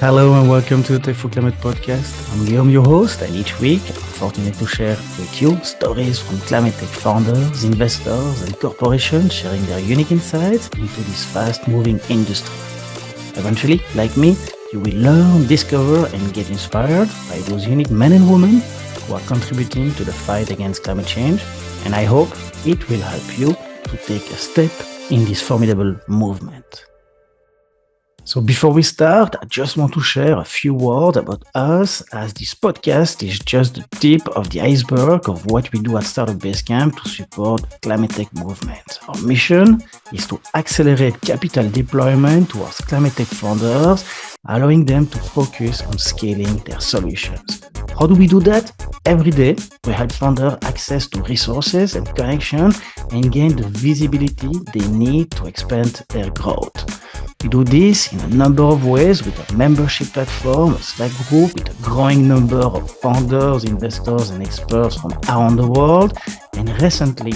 Hello and welcome to the Tech for Climate podcast. I'm Guillaume, your host, and each week I'm fortunate to share with you stories from climate tech founders, investors, and corporations sharing their unique insights into this fast-moving industry. Eventually, like me, you will learn, discover, and get inspired by those unique men and women who are contributing to the fight against climate change, and I hope it will help you to take a step in this formidable movement. So before we start, I just want to share a few words about us, as this podcast is just the tip of the iceberg of what we do at Startup Basecamp to support the climate tech movement. Our mission is to accelerate capital deployment towards climate tech founders, allowing them to focus on scaling their solutions. How do we do that? Every day, we help founders access to resources and connection and gain the visibility they need to expand their growth. We do this in a number of ways with a membership platform, a Slack group with a growing number of founders, investors, and experts from around the world. And recently,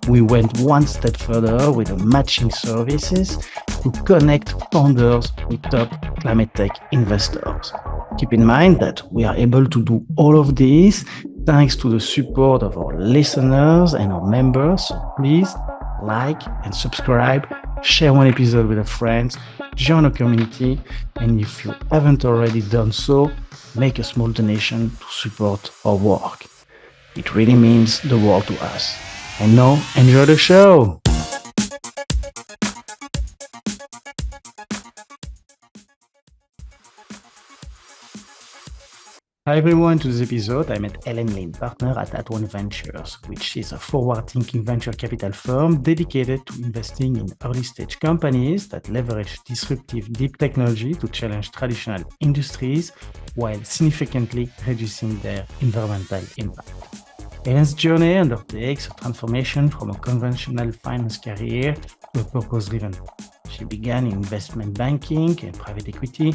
we went one step further with the matching services to connect founders with top climate tech investors. Keep in mind that we are able to do all of this thanks to the support of our listeners and our members. So please like and subscribe, share one episode with a friend, join a community, and if you haven't already done so, make a small donation to support our work. It really means the world to us. And now, enjoy the show! Hi everyone, to this episode I met Helen Lin, partner at One Ventures, which is a forward-thinking venture capital firm dedicated to investing in early-stage companies that leverage disruptive deep technology to challenge traditional industries while significantly reducing their environmental impact. Helen's journey undertakes a transformation from a conventional finance career to a purpose-driven one. She began in investment banking and private equity,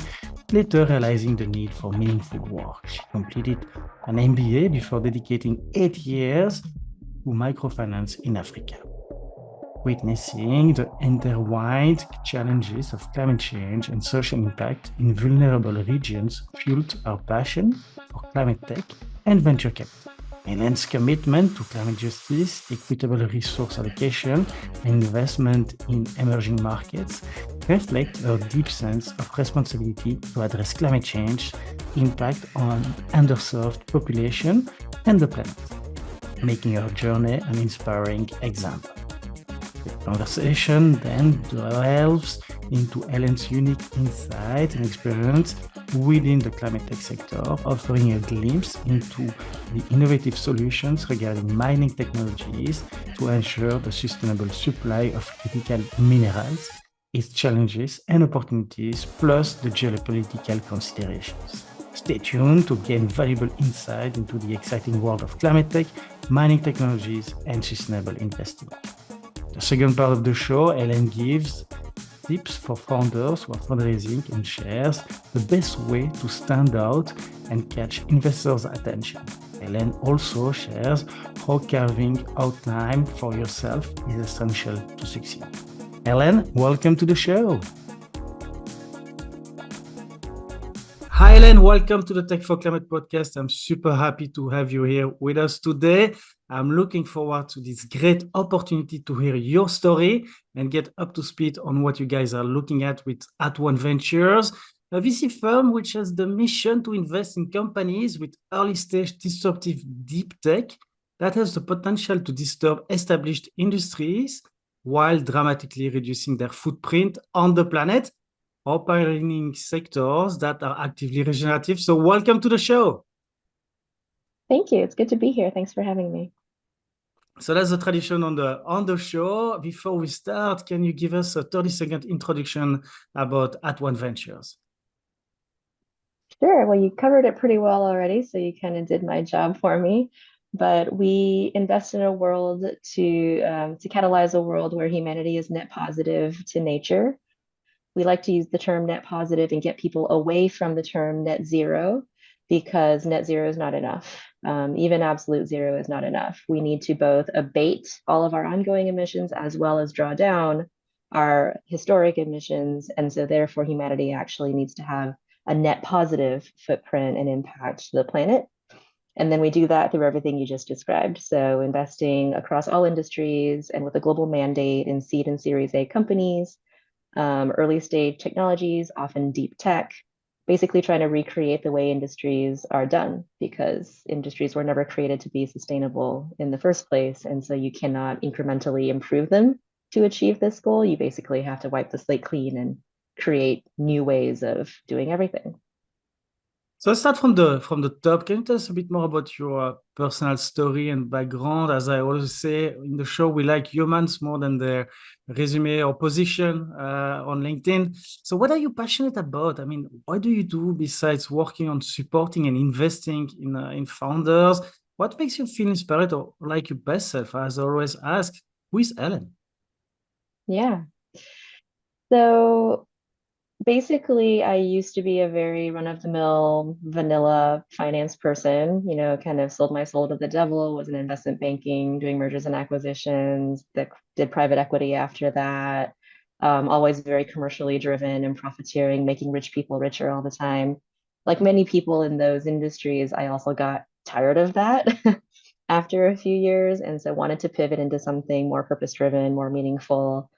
later realizing the need for meaningful work. She completed an MBA before dedicating 8 years to microfinance in Africa. Witnessing the intertwined challenges of climate change and social impact in vulnerable regions fueled her passion for climate tech and venture capital. Helen's commitment to climate justice, equitable resource allocation, and investment in emerging markets reflect her deep sense of responsibility to address climate change impact on underserved population and the planet, making her journey an inspiring example. The conversation then delves into Helen's unique insight and experience within the climate tech sector, offering a glimpse into the innovative solutions regarding mining technologies to ensure the sustainable supply of critical minerals, its challenges and opportunities, plus the geopolitical considerations. Stay tuned to gain valuable insight into the exciting world of climate tech, mining technologies, and sustainable investing. The second part of the show, Helen gives tips for founders who are fundraising and shares the best way to stand out and catch investors' attention. Helen also shares how carving out time for yourself is essential to succeed. Helen, welcome to the show. Hi, Helen. Welcome to the Tech for Climate podcast. I'm super happy to have you here with us today. I'm looking forward to this great opportunity to hear your story and get up to speed on what you guys are looking at with At One Ventures, a VC firm which has the mission to invest in companies with early-stage disruptive deep tech that has the potential to disturb established industries while dramatically reducing their footprint on the planet, or pioneering sectors that are actively regenerative. So welcome to the show. Thank you. It's good to be here. Thanks for having me. So that's the tradition on the show. Before we start, can you give us a 30-second introduction about At One Ventures? Sure. Well, you covered it pretty well already, so you kind of did my job for me. But we invest in a world to catalyze a world where humanity is net positive to nature. We like to use the term net positive and get people away from the term net zero, because net zero is not enough. Even absolute zero is not enough. We need to both abate all of our ongoing emissions as well as draw down our historic emissions. And so therefore humanity actually needs to have a net positive footprint and impact to the planet. And then we do that through everything you just described. So investing across all industries and with a global mandate in seed and Series A companies, early stage technologies, often deep tech, basically trying to recreate the way industries are done because industries were never created to be sustainable in the first place. And so you cannot incrementally improve them to achieve this goal. You basically have to wipe the slate clean and create new ways of doing everything. So let's start from the top. Can you tell us a bit more about your personal story and background? As I always say in the show, we like humans more than their resume or position on LinkedIn. So what are you passionate about? I mean, what do you do besides working on supporting and investing in founders? What makes you feel inspired or like your best self? As I always ask, who is Ellen? Yeah. So basically, I used to be a very run-of-the-mill vanilla finance person, kind of sold my soul to the devil, was in investment banking, doing mergers and acquisitions, that did private equity after that. Always very commercially driven and profiteering, making rich people richer all the time. Like many people in those industries, I also got tired of that after a few years, and so wanted to pivot into something more purpose-driven, more meaningful.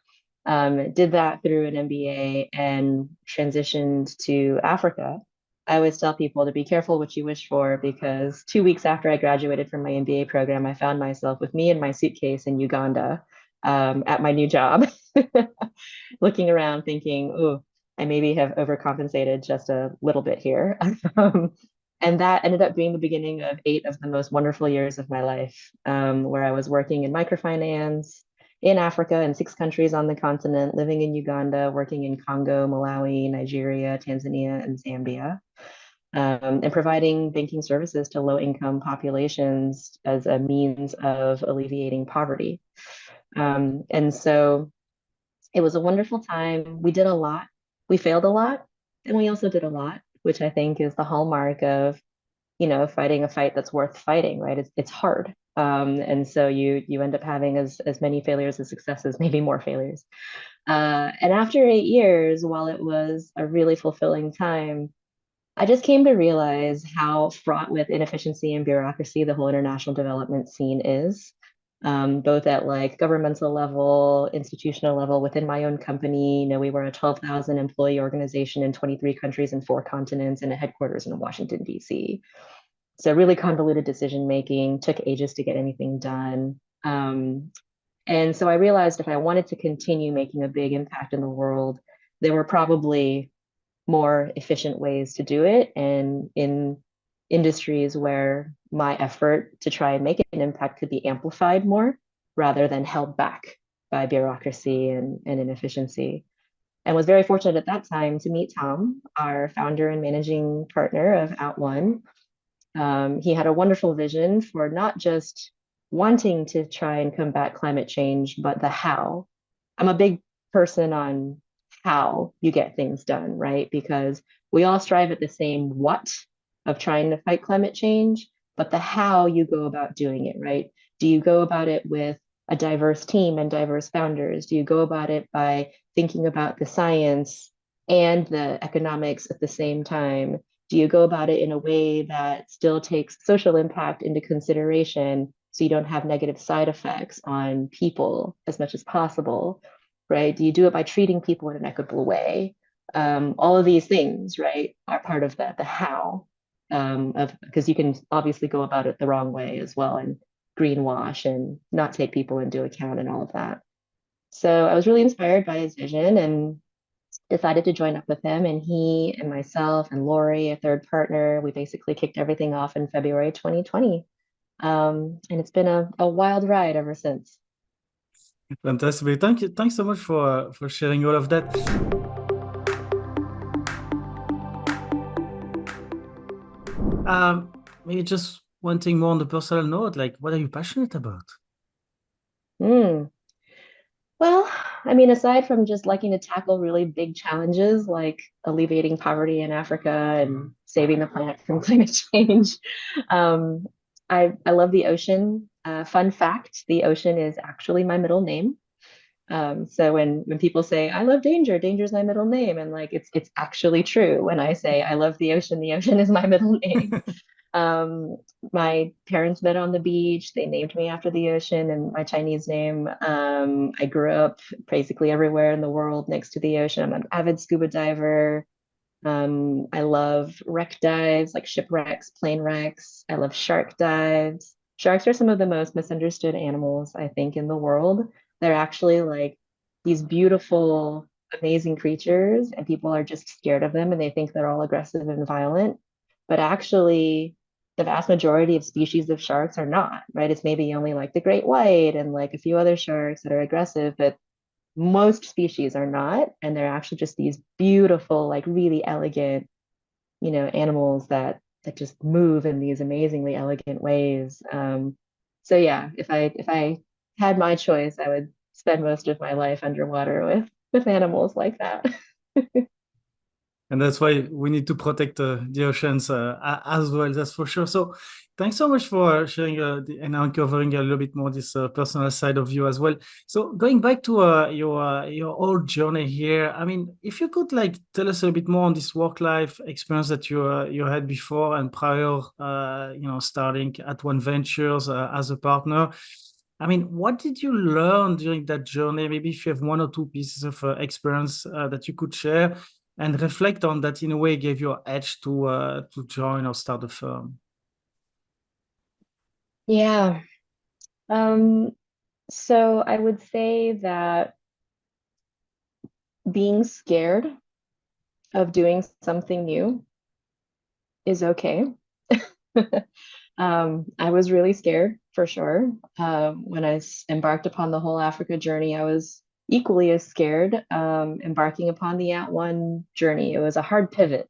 Did that through an MBA and transitioned to Africa. I always tell people to be careful what you wish for because 2 weeks after I graduated from my MBA program, I found myself with me and my suitcase in Uganda at my new job, looking around thinking, oh, I maybe have overcompensated just a little bit here. And that ended up being the beginning of 8 of the most wonderful years of my life, where I was working in microfinance in Africa in 6 countries on the continent, living in Uganda, working in Congo, Malawi, Nigeria, Tanzania, and Zambia, and providing banking services to low income populations as a means of alleviating poverty. And so it was a wonderful time. We did a lot. We failed a lot, and we also did a lot, which I think is the hallmark of fighting a fight that's worth fighting, right? It's hard. And so you end up having as many failures as successes, maybe more failures. And after 8 years, while it was a really fulfilling time, I just came to realize how fraught with inefficiency and bureaucracy the whole international development scene is, both at like governmental level, institutional level, within my own company. We were a 12,000 employee organization in 23 countries and 4 continents and a headquarters in Washington, D.C. So really convoluted decision making, took ages to get anything done. And so I realized if I wanted to continue making a big impact in the world, there were probably more efficient ways to do it. And in industries where my effort to try and make an impact could be amplified more rather than held back by bureaucracy and inefficiency. And was very fortunate at that time to meet Tom, our founder and managing partner of OutOne. He had a wonderful vision for not just wanting to try and combat climate change, but the how. I'm a big person on how you get things done, right? Because we all strive at the same what of trying to fight climate change, but the how you go about doing it, right? Do you go about it with a diverse team and diverse founders? Do you go about it by thinking about the science and the economics at the same time? Do you go about it in a way that still takes social impact into consideration so you don't have negative side effects on people as much as possible, right? Do you do it by treating people in an equitable way? All of these things, right, are part of the how, of because you can obviously go about it the wrong way as well and greenwash and not take people into account and all of that. So I was really inspired by his vision and decided to join up with him. And he and myself and Lori, a third partner, we basically kicked everything off in February 2020. And it's been a wild ride ever since. Fantastic. Thank you. Thanks so much for sharing all of that. Maybe just one thing more on the personal note, like what are you passionate about? Mm. Well, I mean, aside from just liking to tackle really big challenges like alleviating poverty in Africa and saving the planet from climate change, um, I love the ocean. Fun fact, the ocean is actually my middle name. So when people say I love danger, danger is my middle name, and like it's actually true when I say I love the ocean is my middle name. Um, my parents met on the beach. They named me after the ocean and my Chinese name. I grew up basically everywhere in the world next to the ocean. I'm an avid scuba diver. I love wreck dives, like shipwrecks, plane wrecks. I love shark dives. Sharks are some of the most misunderstood animals, I think, in the world. They're actually like these beautiful, amazing creatures, and people are just scared of them and they think they're all aggressive and violent. But actually, the vast majority of species of sharks are not, right? It's maybe only like the great white and like a few other sharks that are aggressive, but most species are not, and they're actually just these beautiful, like really elegant, animals that just move in these amazingly elegant ways. So yeah, if I had my choice, I would spend most of my life underwater with animals like that. And that's why we need to protect the oceans as well. That's for sure. So, thanks so much for sharing and uncovering a little bit more this personal side of you as well. So, going back to your whole journey here, I mean, if you could like tell us a bit more on this work life experience that you had before and prior, starting at One Ventures as a partner. I mean, what did you learn during that journey? Maybe if you have one or two pieces of experience that you could share and reflect on that in a way gave you an edge to join or start a firm. Yeah. Um, so I would say that being scared of doing something new is okay. I was really scared for sure. When I embarked upon the whole Africa journey, I was equally as scared embarking upon the At One journey. It was a hard pivot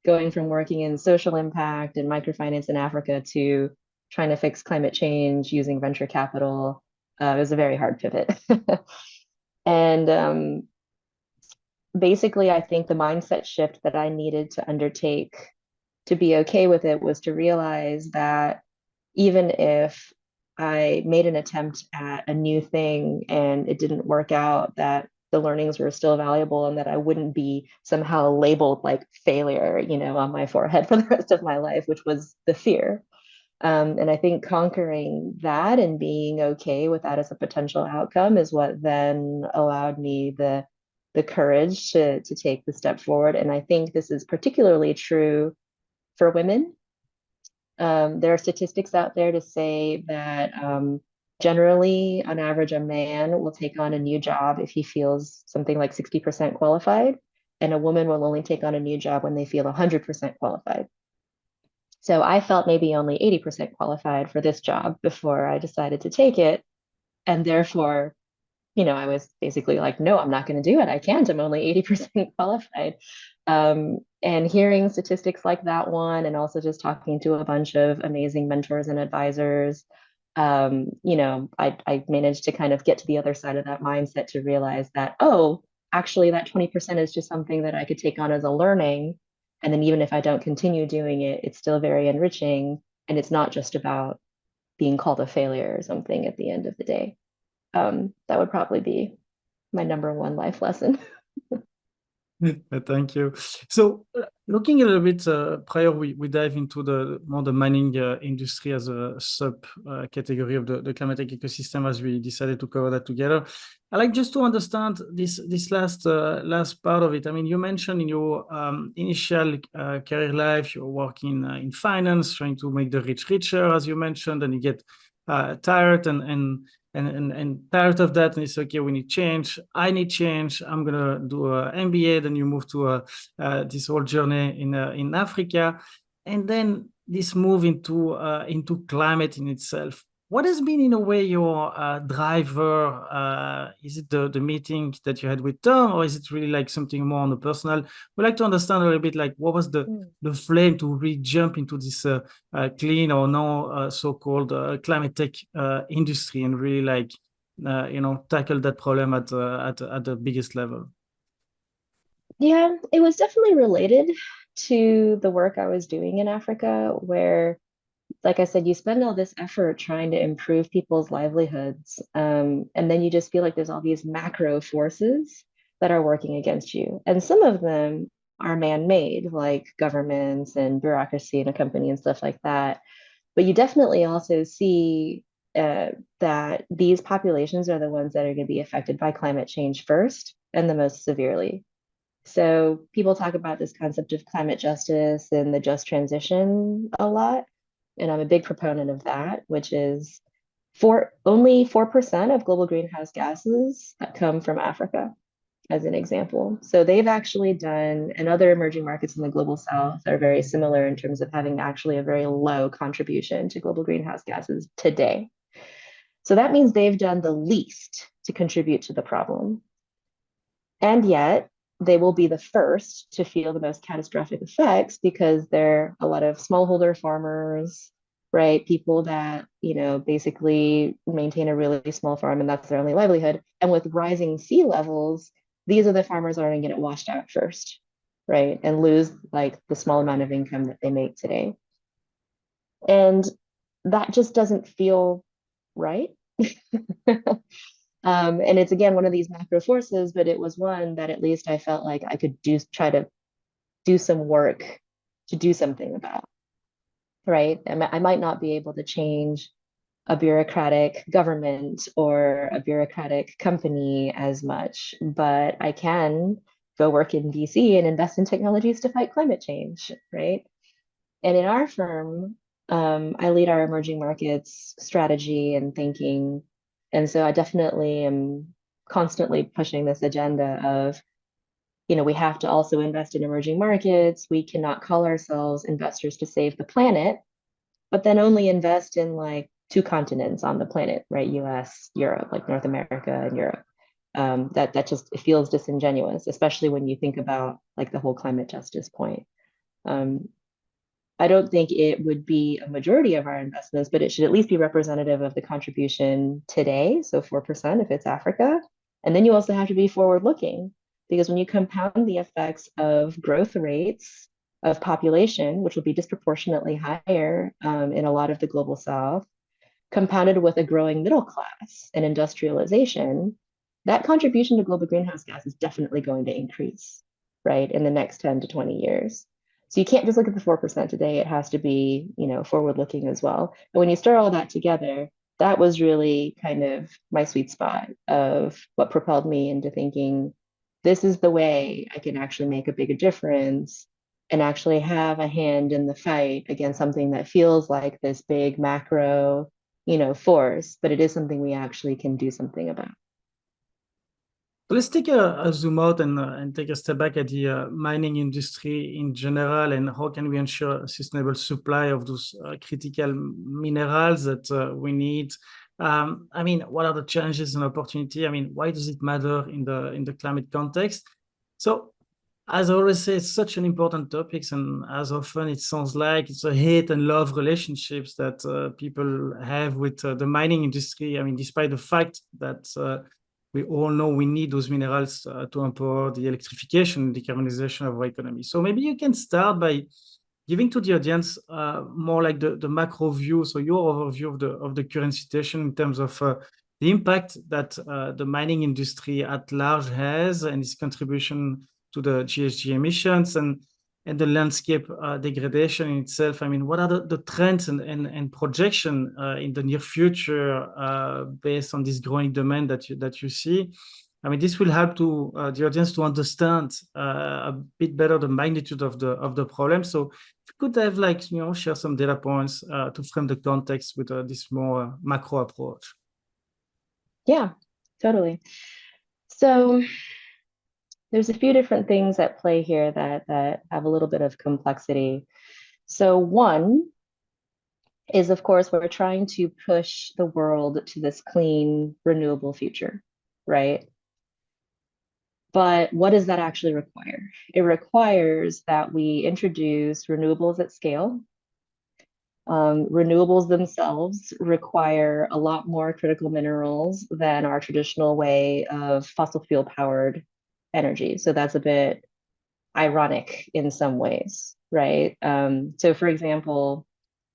going from working in social impact and microfinance in Africa to trying to fix climate change using venture capital. It was a very hard pivot. And basically, I think the mindset shift that I needed to undertake to be okay with it was to realize that even if I made an attempt at a new thing and it didn't work out, that the learnings were still valuable and that I wouldn't be somehow labeled like failure, on my forehead for the rest of my life, which was the fear. And I think conquering that and being okay with that as a potential outcome is what then allowed me the courage to take the step forward. And I think this is particularly true for women. There are statistics out there to say that generally, on average, a man will take on a new job if he feels something like 60% qualified, and a woman will only take on a new job when they feel 100% qualified. So I felt maybe only 80% qualified for this job before I decided to take it. And therefore, I was basically like, no, I'm not going to do it. I can't. I'm only 80% qualified. And hearing statistics like that one, and also just talking to a bunch of amazing mentors and advisors, I managed to kind of get to the other side of that mindset to realize that, oh, actually, that 20% is just something that I could take on as a learning. And then even if I don't continue doing it, it's still very enriching. And it's not just about being called a failure or something at the end of the day. That would probably be my number one life lesson. Thank you. So, looking a little bit prior, we dive into the more the mining industry as a sub category of the climatic ecosystem as we decided to cover that together. I like just to understand this last part of it. I mean, you mentioned in your initial career life, you're working in finance, trying to make the rich richer, as you mentioned, and you get tired and tired of that, and it's okay, we need change, I need change, I'm gonna do an MBA. Then you move to this whole journey in Africa, and then this move into climate in itself. What has been in a way your driver? Is it the meeting that you had with Tom, or is it really like something more on the personal? We'd like to understand a little bit like what was Mm. the flame to really jump into this clean or no so-called climate tech industry and really like tackle that problem at the biggest level. Yeah, it was definitely related to the work I was doing in Africa, where like I said, you spend all this effort trying to improve people's livelihoods, and then you just feel like there's all these macro forces that are working against you. And some of them are man-made, like governments and bureaucracy in a company and stuff like that. But you definitely also see uh, that these populations are the ones that are going to be affected by climate change first and the most severely. So people talk about this concept of climate justice and the just transition a lot. And I'm a big proponent of that, which is only 4% of global greenhouse gases that come from Africa, as an example. So they've actually done, and other emerging markets in the global south are very similar in terms of having actually a very low contribution to global greenhouse gases today. So that means they've done the least to contribute to the problem. And yet, they will be the first to feel the most catastrophic effects because they're a lot of smallholder farmers, right? People that, basically maintain a really small farm and that's their only livelihood. And with rising sea levels, these are the farmers that are going to get washed out first, right? And lose like the small amount of income that they make today. And that just doesn't feel right. And it's again one of these macro forces, but it was one that at least I felt like I could try to do some work to do something about, right? I might not be able to change a bureaucratic government or a bureaucratic company as much, but I can go work in DC and invest in technologies to fight climate change, right? And in our firm, I lead our emerging markets strategy and thinking. And so I definitely am constantly pushing this agenda of, we have to also invest in emerging markets. We cannot call ourselves investors to save the planet, but then only invest in like two continents on the planet, right? US, Europe, like North America and Europe. That just it feels disingenuous, especially when you think about like the whole climate justice point. Um, I don't think it would be a majority of our investments, but it should at least be representative of the contribution today. So 4% if it's Africa. And then you also have to be forward looking because when you compound the effects of growth rates of population, which will be disproportionately higher in a lot of the global south, compounded with a growing middle class and industrialization, that contribution to global greenhouse gas is definitely going to increase, right, in the next 10 to 20 years. So you can't just look at the 4% today. It has to be, forward looking as well. And when you stir all that together, that was really kind of my sweet spot of what propelled me into thinking this is the way I can actually make a bigger difference and actually have a hand in the fight against something that feels like this big macro, force, but it is something we actually can do something about. So let's take a zoom out and take a step back at the mining industry in general, and how can we ensure a sustainable supply of those critical minerals that we need. What are the challenges and opportunity? Why does it matter in the climate context? So, as I always say, it's such an important topic, and as often it sounds like it's a hate and love relationships that people have with the mining industry. Despite the fact that we all know we need those minerals to empower the electrification and decarbonization of our economy. So maybe you can start by giving to the audience more like the macro view, so your overview of the current situation in terms of the impact that the mining industry at large has and its contribution to the GHG emissions and the landscape degradation in itself. What are the trends and projection in the near future based on this growing demand that you see? This will help to the audience to understand a bit better the magnitude of the problem. So if you could have share some data points to frame the context with this more macro approach. Yeah, totally. So there's a few different things at play here that have a little bit of complexity. So one is, of course, we're trying to push the world to this clean, renewable future, right? But what does that actually require? It requires that we introduce renewables at scale. Renewables themselves require a lot more critical minerals than our traditional way of fossil fuel powered energy. So that's a bit ironic in some ways, right? So, for example,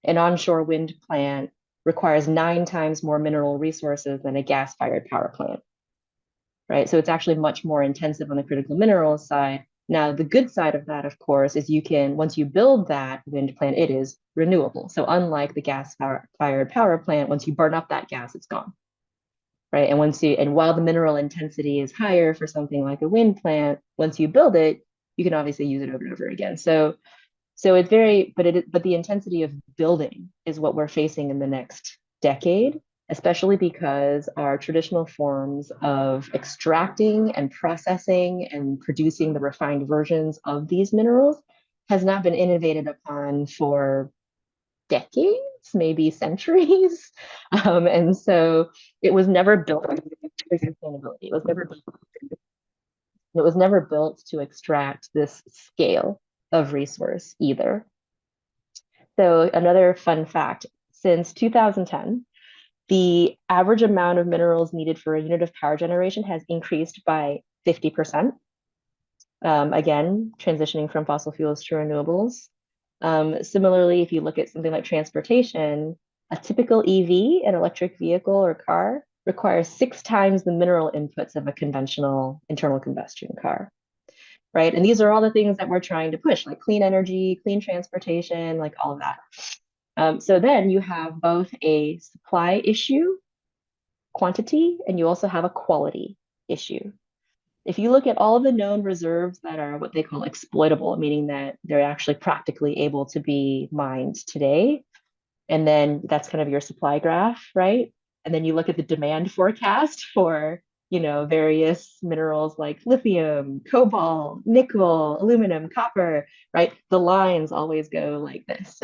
An onshore wind plant requires 9 times more mineral resources than a gas-fired power plant, right? So it's actually much more intensive on the critical minerals side. Now, the good side of that, of course, is you can, once you build that wind plant, it is renewable. So unlike the gas-fired power plant, once you burn up that gas, it's gone, right? And while the mineral intensity is higher for something like a wind plant, once you build it, you can obviously use it over and over again. So it's very, but the intensity of building is what we're facing in the next decade, especially because our traditional forms of extracting and processing and producing the refined versions of these minerals has not been innovated upon for decades, maybe centuries. And so it was never built for sustainability. It was never built to extract this scale of resource either. So another fun fact, since 2010, the average amount of minerals needed for a unit of power generation has increased by 50%. Again, transitioning from fossil fuels to renewables. Similarly, if you look at something like transportation, a typical EV, an electric vehicle or car, requires 6 times the mineral inputs of a conventional internal combustion car, right? And these are all the things that we're trying to push, like clean energy, clean transportation, like all of that. So then you have both a supply issue, quantity, and you also have a quality issue. If you look at all of the known reserves that are what they call exploitable, meaning that they're actually practically able to be mined today, and then that's kind of your supply graph, right? And then you look at the demand forecast for, various minerals like lithium, cobalt, nickel, aluminum, copper, right? The lines always go like this.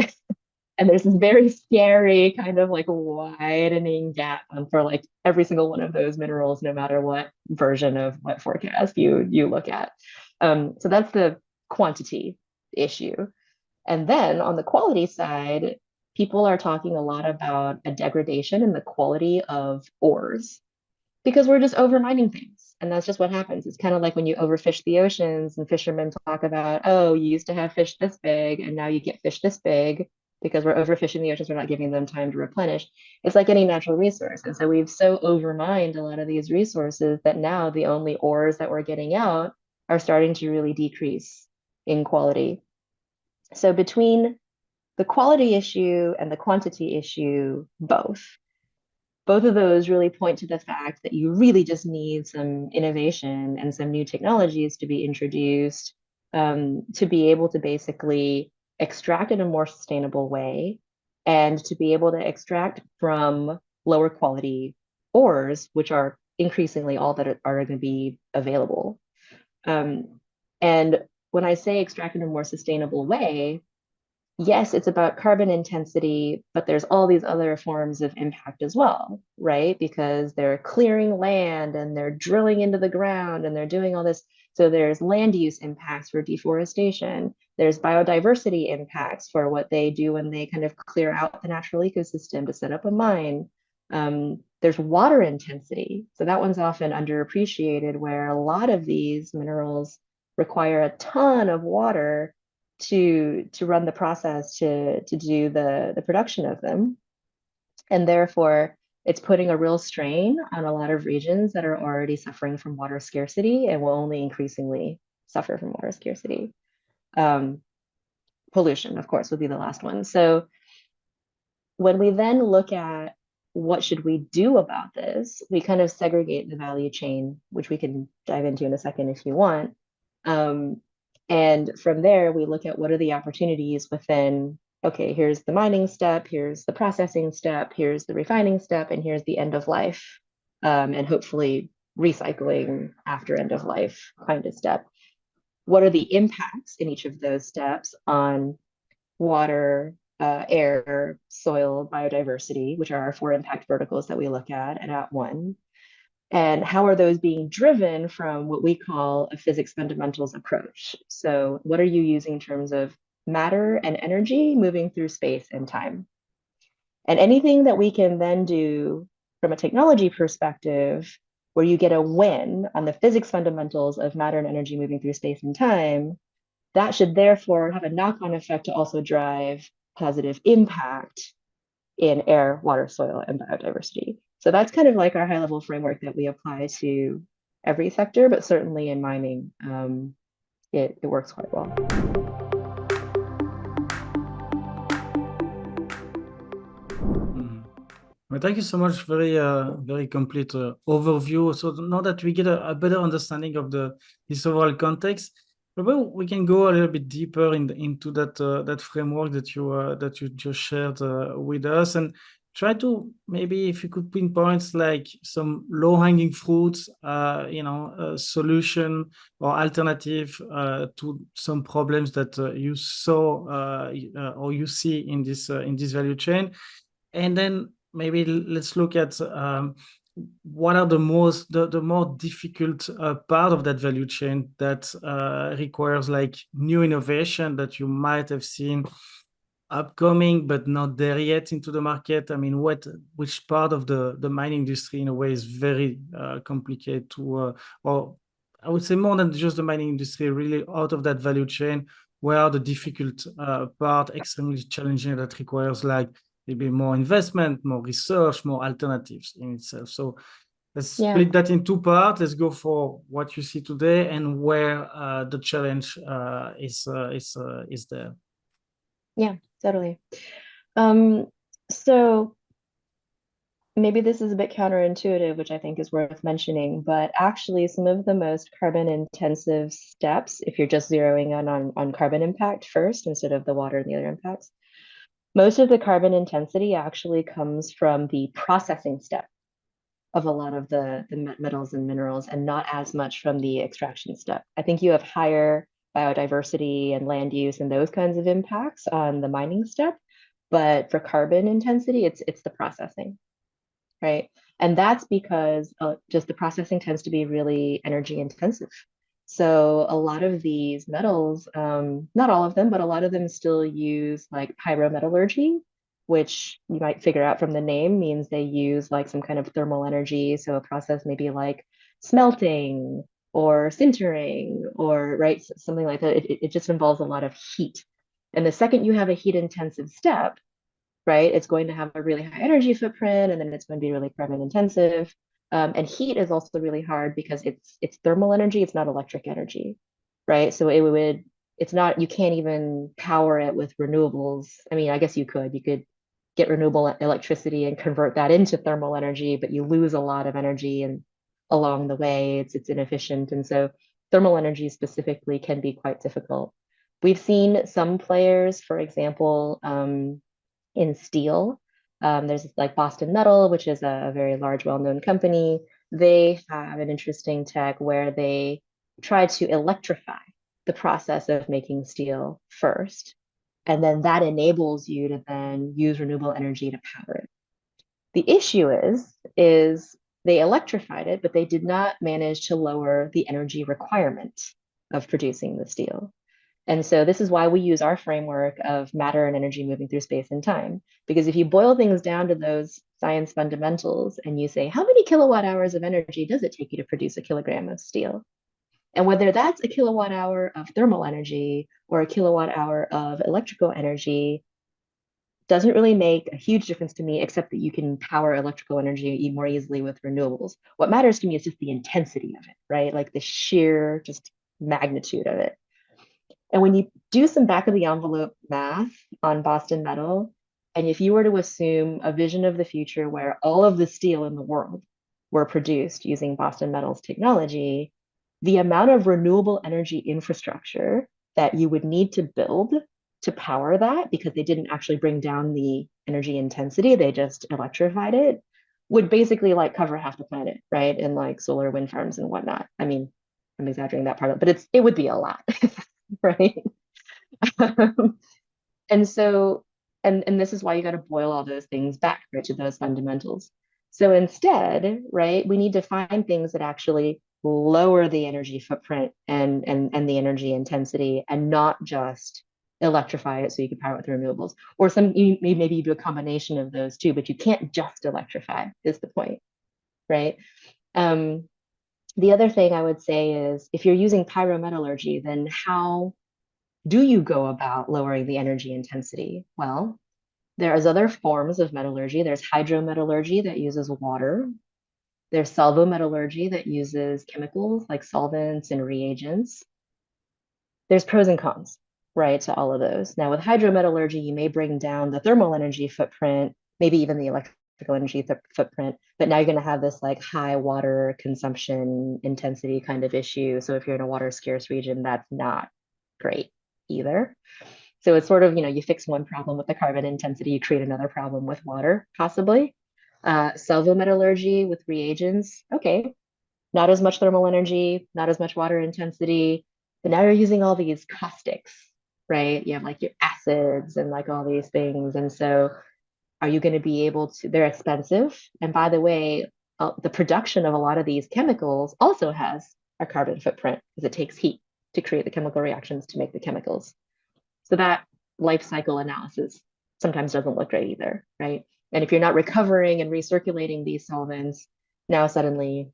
And there's this very scary kind of like widening gap for like every single one of those minerals, no matter what version of what forecast you look at. So that's the quantity issue. And then on the quality side, people are talking a lot about a degradation in the quality of ores because we're just overmining things. And that's just what happens. It's kind of like when you overfish the oceans and fishermen talk about, oh, you used to have fish this big and now you get fish this big because we're overfishing the oceans, we're not giving them time to replenish. It's like any natural resource. And so we've so overmined a lot of these resources that now the only ores that we're getting out are starting to really decrease in quality. So between the quality issue and the quantity issue, both of those really point to the fact that you really just need some innovation and some new technologies to be introduced to be able to basically extract in a more sustainable way and to be able to extract from lower quality ores, which are increasingly all that are going to be available. And when I say extract in a more sustainable way, yes, it's about carbon intensity, but there's all these other forms of impact as well, right? Because they're clearing land and they're drilling into the ground and they're doing all this. So there's land use impacts for deforestation. There's biodiversity impacts for what they do when they kind of clear out the natural ecosystem to set up a mine. There's water intensity. So that one's often underappreciated, where a lot of these minerals require a ton of water to run the process to do the production of them. And therefore, it's putting a real strain on a lot of regions that are already suffering from water scarcity and will only increasingly suffer from water scarcity. Pollution, of course, would be the last one. So when we then look at what should we do about this, we kind of segregate the value chain, which we can dive into in a second if you want. And from there, we look at what are the opportunities within, okay, here's the mining step, here's the processing step, here's the refining step, and here's the end of life, and hopefully recycling after end of life kind of step. What are the impacts in each of those steps on water, air, soil, biodiversity, which are our 4 impact verticals that we look at one? And how are those being driven from what we call a physics fundamentals approach? So what are you using in terms of matter and energy moving through space and time? And anything that we can then do from a technology perspective, where you get a win on the physics fundamentals of matter and energy moving through space and time, that should therefore have a knock-on effect to also drive positive impact in air, water, soil, and biodiversity. So that's kind of like our high level framework that we apply to every sector, but certainly in mining, it works quite well. Mhm. Well, thank you so much. Very complete overview. So now that we get a better understanding of this overall context, maybe we can go a little bit deeper into that framework that you just shared with us, and try to maybe if you could pinpoint like some low-hanging fruits, solution or alternative to some problems that you saw or you see in this value chain. And then maybe let's look at what are the more difficult part of that value chain that requires like new innovation that you might have seen upcoming but not there yet into the market. I mean, which part of the mining industry in a way is very complicated to or I would say more than just the mining industry, really out of that value chain, where are the difficult part, extremely challenging, that requires like maybe more investment, more research, more alternatives in itself. So let's split that in two parts. Let's go for what you see today and where the challenge is there. Yeah, totally. So maybe this is a bit counterintuitive, which I think is worth mentioning, but actually some of the most carbon intensive steps, if you're just zeroing in on carbon impact first instead of the water and the other impacts, most of the carbon intensity actually comes from the processing step of a lot of the metals and minerals, and not as much from the extraction step. I think you have higher biodiversity and land use and those kinds of impacts on the mining step, but for carbon intensity, it's the processing, right? And that's because just the processing tends to be really energy intensive. So a lot of these metals, not all of them, but a lot of them still use like pyrometallurgy, which you might figure out from the name means they use like some kind of thermal energy. So a process maybe like smelting or sintering or right, something like that. It just involves a lot of heat. And the second you have a heat intensive step, right, it's going to have a really high energy footprint, and then it's going to be really carbon intensive. And heat is also really hard because it's thermal energy, it's not electric energy, right? So it's not, you can't even power it with renewables. I mean, I guess you could get renewable electricity and convert that into thermal energy, but you lose a lot of energy and along the way, it's inefficient. And so thermal energy specifically can be quite difficult. We've seen some players, for example, in steel. There's like Boston Metal, which is a very large, well-known company. They have an interesting tech where they try to electrify the process of making steel first. And then that enables you to then use renewable energy to power it. The issue is they electrified it, but they did not manage to lower the energy requirement of producing the steel. And so this is why we use our framework of matter and energy moving through space and time. Because if you boil things down to those science fundamentals and you say, how many kilowatt hours of energy does it take you to produce a kilogram of steel? And whether that's a kilowatt hour of thermal energy or a kilowatt hour of electrical energy doesn't really make a huge difference to me, except that you can power electrical energy more easily with renewables. What matters to me is just the intensity of it, right? Like the sheer just magnitude of it. And when you do some back of the envelope math on Boston Metal, and if you were to assume a vision of the future where all of the steel in the world were produced using Boston Metal's technology, the amount of renewable energy infrastructure that you would need to build to power that, because they didn't actually bring down the energy intensity, they just electrified it, would basically like cover half the planet, right? And like solar wind farms and whatnot. I mean, I'm exaggerating that part, but it would be a lot. Right. And so, and this is why you got to boil all those things back, right, to those fundamentals. So instead, right, we need to find things that actually lower the energy footprint and the energy intensity, and not just electrify it so you can power it with renewables. Or maybe you do a combination of those two, but you can't just electrify, is the point, right? The other thing I would say is if you're using pyrometallurgy, then how do you go about lowering the energy intensity? Well, there's other forms of metallurgy. There's hydrometallurgy that uses water. There's salvometallurgy that uses chemicals like solvents and reagents. There's pros and cons, right, to all of those. Now, with hydrometallurgy, you may bring down the thermal energy footprint, maybe even the electrical energy footprint, but now you're going to have this like high water consumption intensity kind of issue. So if you're in a water scarce region, that's not great either. So it's sort of, you fix one problem with the carbon intensity, you create another problem with water, possibly. Salvometallurgy with reagents, okay, not as much thermal energy, not as much water intensity, but now you're using all these caustics, right? You have like your acids and like all these things. And so are you going to be able to, they're expensive. And by the way, the production of a lot of these chemicals also has a carbon footprint because it takes heat to create the chemical reactions to make the chemicals. So that life cycle analysis sometimes doesn't look great either, right? And if you're not recovering and recirculating these solvents, now suddenly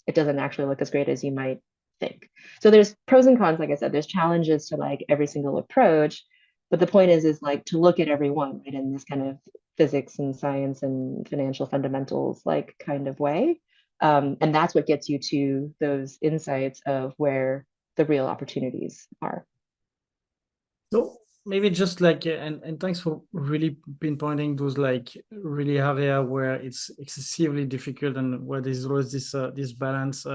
it doesn't actually look as great as you might think. So there's pros and cons, like I said, there's challenges to like every single approach. But the point is like to look at every one, right, in this kind of physics and science and financial fundamentals like kind of way. And that's what gets you to those insights of where the real opportunities are. So maybe just like and thanks for really pinpointing those like really area where it's excessively difficult and where there's always this balance.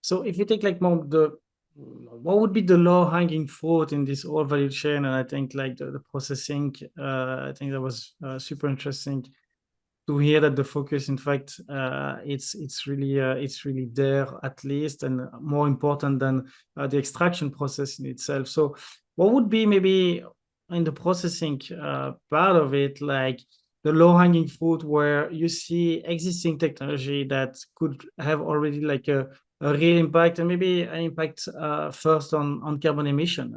So if you take like more the what would be the low hanging fruit in this whole value chain? And I think like the processing, I think that was super interesting to hear that the focus, in fact, it's really there at least, and more important than the extraction process in itself. So, what would be maybe in the processing part of it, like the low hanging fruit, where you see existing technology that could have already like a real impact, and maybe an impact first on carbon emission,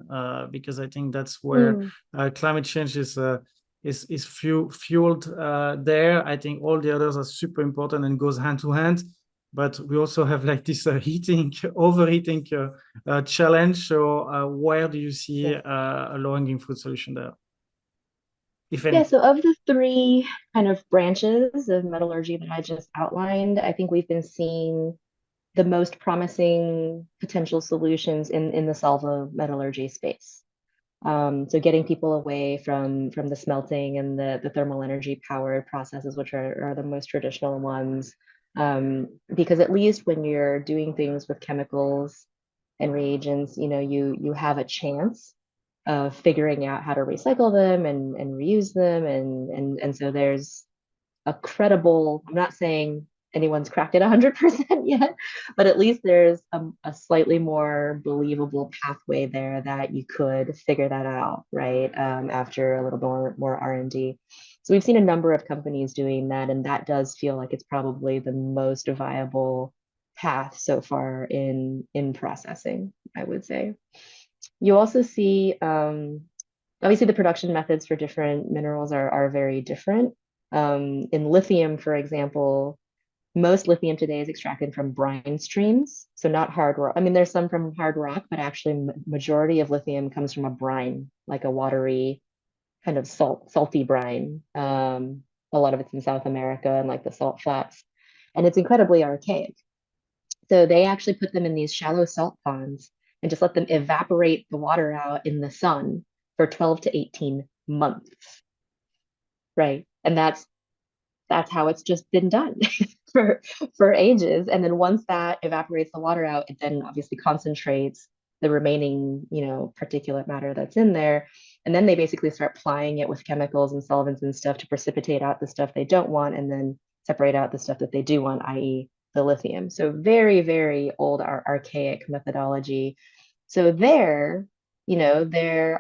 because I think that's where Mm. climate change is fueled there. I think all the others are super important and goes hand to hand. But we also have like this heating, overheating challenge. So where do you see Yeah. a low-hanging fruit solution there, if Yeah, any? so of the three kind of branches of metallurgy that I just outlined, I think we've been seeing the most promising potential solutions in the salvo metallurgy space. So getting people away from the smelting and the thermal energy powered processes, which are the most traditional ones. Because at least when you're doing things with chemicals and reagents, you have a chance of figuring out how to recycle them and reuse them. And so there's a credible, I'm not saying anyone's cracked it 100% yet, but at least there's a slightly more believable pathway there that you could figure that out, right? After a little more R&D. So we've seen a number of companies doing that, and that does feel like it's probably the most viable path so far in processing, I would say. You also see obviously the production methods for different minerals are very different. In lithium, for example, most lithium today is extracted from brine streams, so not hard rock. I mean, there's some from hard rock, but actually majority of lithium comes from a brine, like a watery kind of salty brine. A lot of it's in South America and like the salt flats, and it's incredibly archaic. So they actually put them in these shallow salt ponds and just let them evaporate the water out in the sun for 12 to 18 months, right? And that's how it's just been done for for ages. And then once that evaporates the water out, it then obviously concentrates the remaining, particulate matter that's in there. And then they basically start plying it with chemicals and solvents and stuff to precipitate out the stuff they don't want and then separate out the stuff that they do want, i.e., the lithium. So very, very old, archaic methodology. So there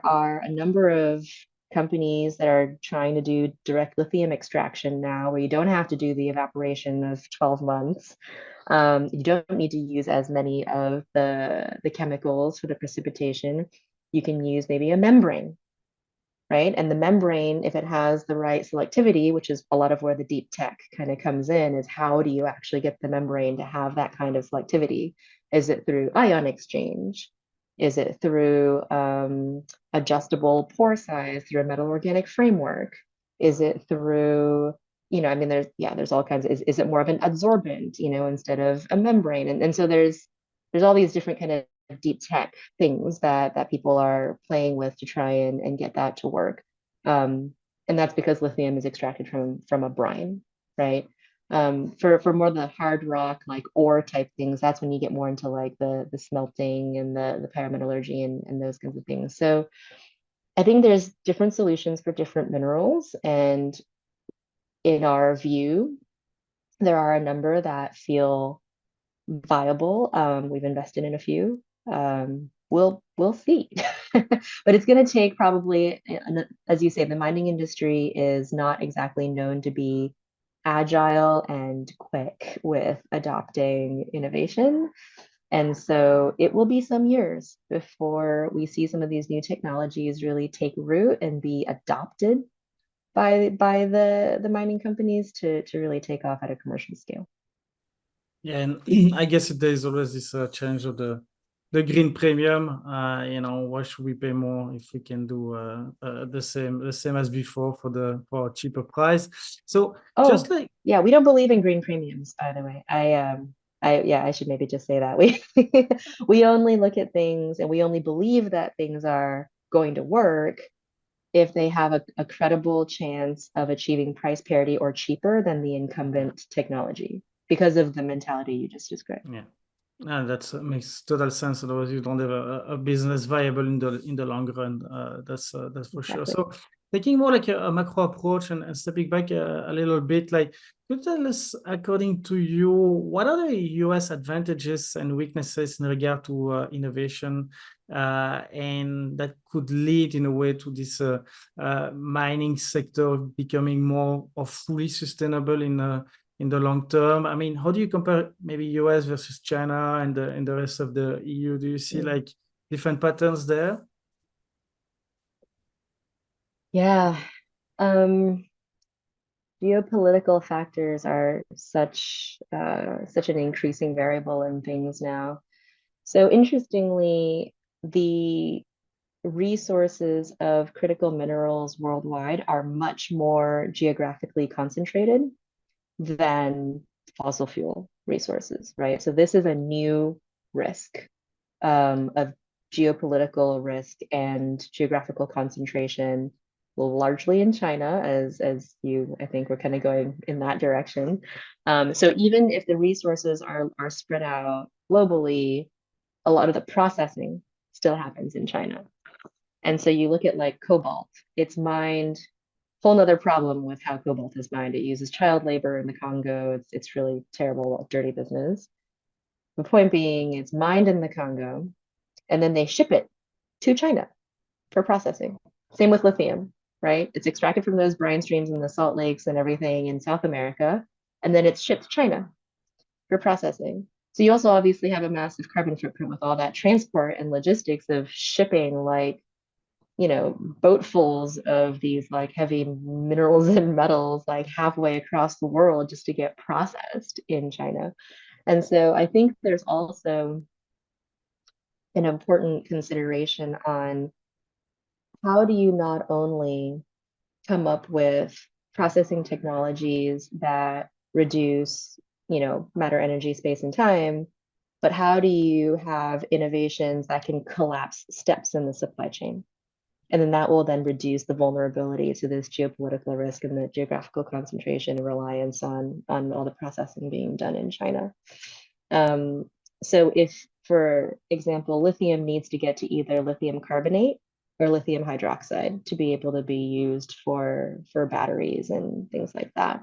are a number of companies that are trying to do direct lithium extraction now, where you don't have to do the evaporation of 12 months. You don't need to use as many of the chemicals for the precipitation. You can use maybe a membrane, right? And the membrane, if it has the right selectivity, which is a lot of where the deep tech kind of comes in, is how do you actually get the membrane to have that kind of selectivity? Is it through ion exchange? Is it through adjustable pore size through a metal organic framework? Is it through, I mean, there's all kinds of, is it more of an adsorbent, instead of a membrane? And so there's all these different kind of deep tech things that people are playing with to try and get that to work. And that's because lithium is extracted from a brine, right? For more the hard rock like ore type things, that's when you get more into like the smelting and the pyrometallurgy and those kinds of things. So I think there's different solutions for different minerals, and in our view, there are a number that feel viable. We've invested in a few. We'll see, but it's going to take probably, as you say, the mining industry is not exactly known to be agile and quick with adopting innovation. And so it will be some years before we see some of these new technologies really take root and be adopted by the mining companies to really take off at a commercial scale. Yeah, and I guess there's always this change of the green premium. Why should we pay more if we can do the same as before for a cheaper price? So just Oh, like yeah, we don't believe in green premiums, by the way. I should maybe just say that. We only look at things and we only believe that things are going to work if they have a credible chance of achieving price parity or cheaper than the incumbent technology because of the mentality you just described. yeah. That makes total sense. Otherwise, you don't have a business viable in the long run. That's for sure. Exactly. So, taking more like a macro approach and stepping back a little bit, like, could you tell us, according to you, what are the U.S. advantages and weaknesses in regard to innovation, and that could lead in a way to this mining sector becoming more or fully sustainable in the long term? I mean, how do you compare maybe US versus China and the rest of the EU? Do you see Mm. like different patterns there? Yeah. Um, Geopolitical factors are such an increasing variable in things now. So interestingly, the resources of critical minerals worldwide are much more geographically concentrated than fossil fuel resources, right? So this is a new risk of geopolitical risk and geographical concentration, largely in China, as you, I think we're kind of going in that direction. So even if the resources are spread out globally, a lot of the processing still happens in China. And so you look at like cobalt, it's mined, whole nother problem with how cobalt is mined. It uses child labor in the Congo. It's really terrible, dirty business. The point being, it's mined in the Congo, and then they ship it to China for processing. Same with lithium, right? It's extracted from those brine streams and the salt lakes and everything in South America, and then it's shipped to China for processing. So you also obviously have a massive carbon footprint with all that transport and logistics of shipping like boatfuls of these like heavy minerals and metals like halfway across the world just to get processed in China. And so I think there's also an important consideration on how do you not only come up with processing technologies that reduce, matter, energy, space, and time, but how do you have innovations that can collapse steps in the supply chain? And then that will then reduce the vulnerability to this geopolitical risk and the geographical concentration and reliance on all the processing being done in China. Um, so if, for example, lithium needs to get to either lithium carbonate or lithium hydroxide to be able to be used for batteries and things like that.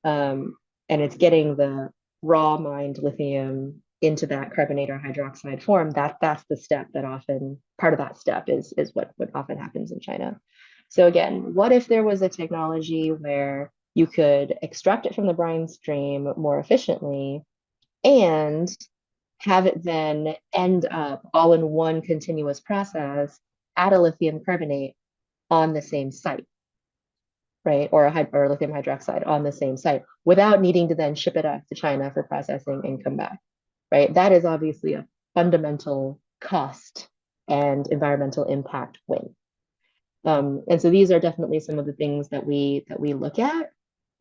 And it's getting the raw mined lithium into that carbonate or hydroxide form. That's the step that often part of that step is what often happens in China. So again, what if there was a technology where you could extract it from the brine stream more efficiently and have it then end up all in one continuous process at a lithium carbonate on the same site, right? Or lithium hydroxide on the same site without needing to then ship it up to China for processing and come back, right? That is obviously a fundamental cost and environmental impact win. And so these are definitely some of the things that we look at.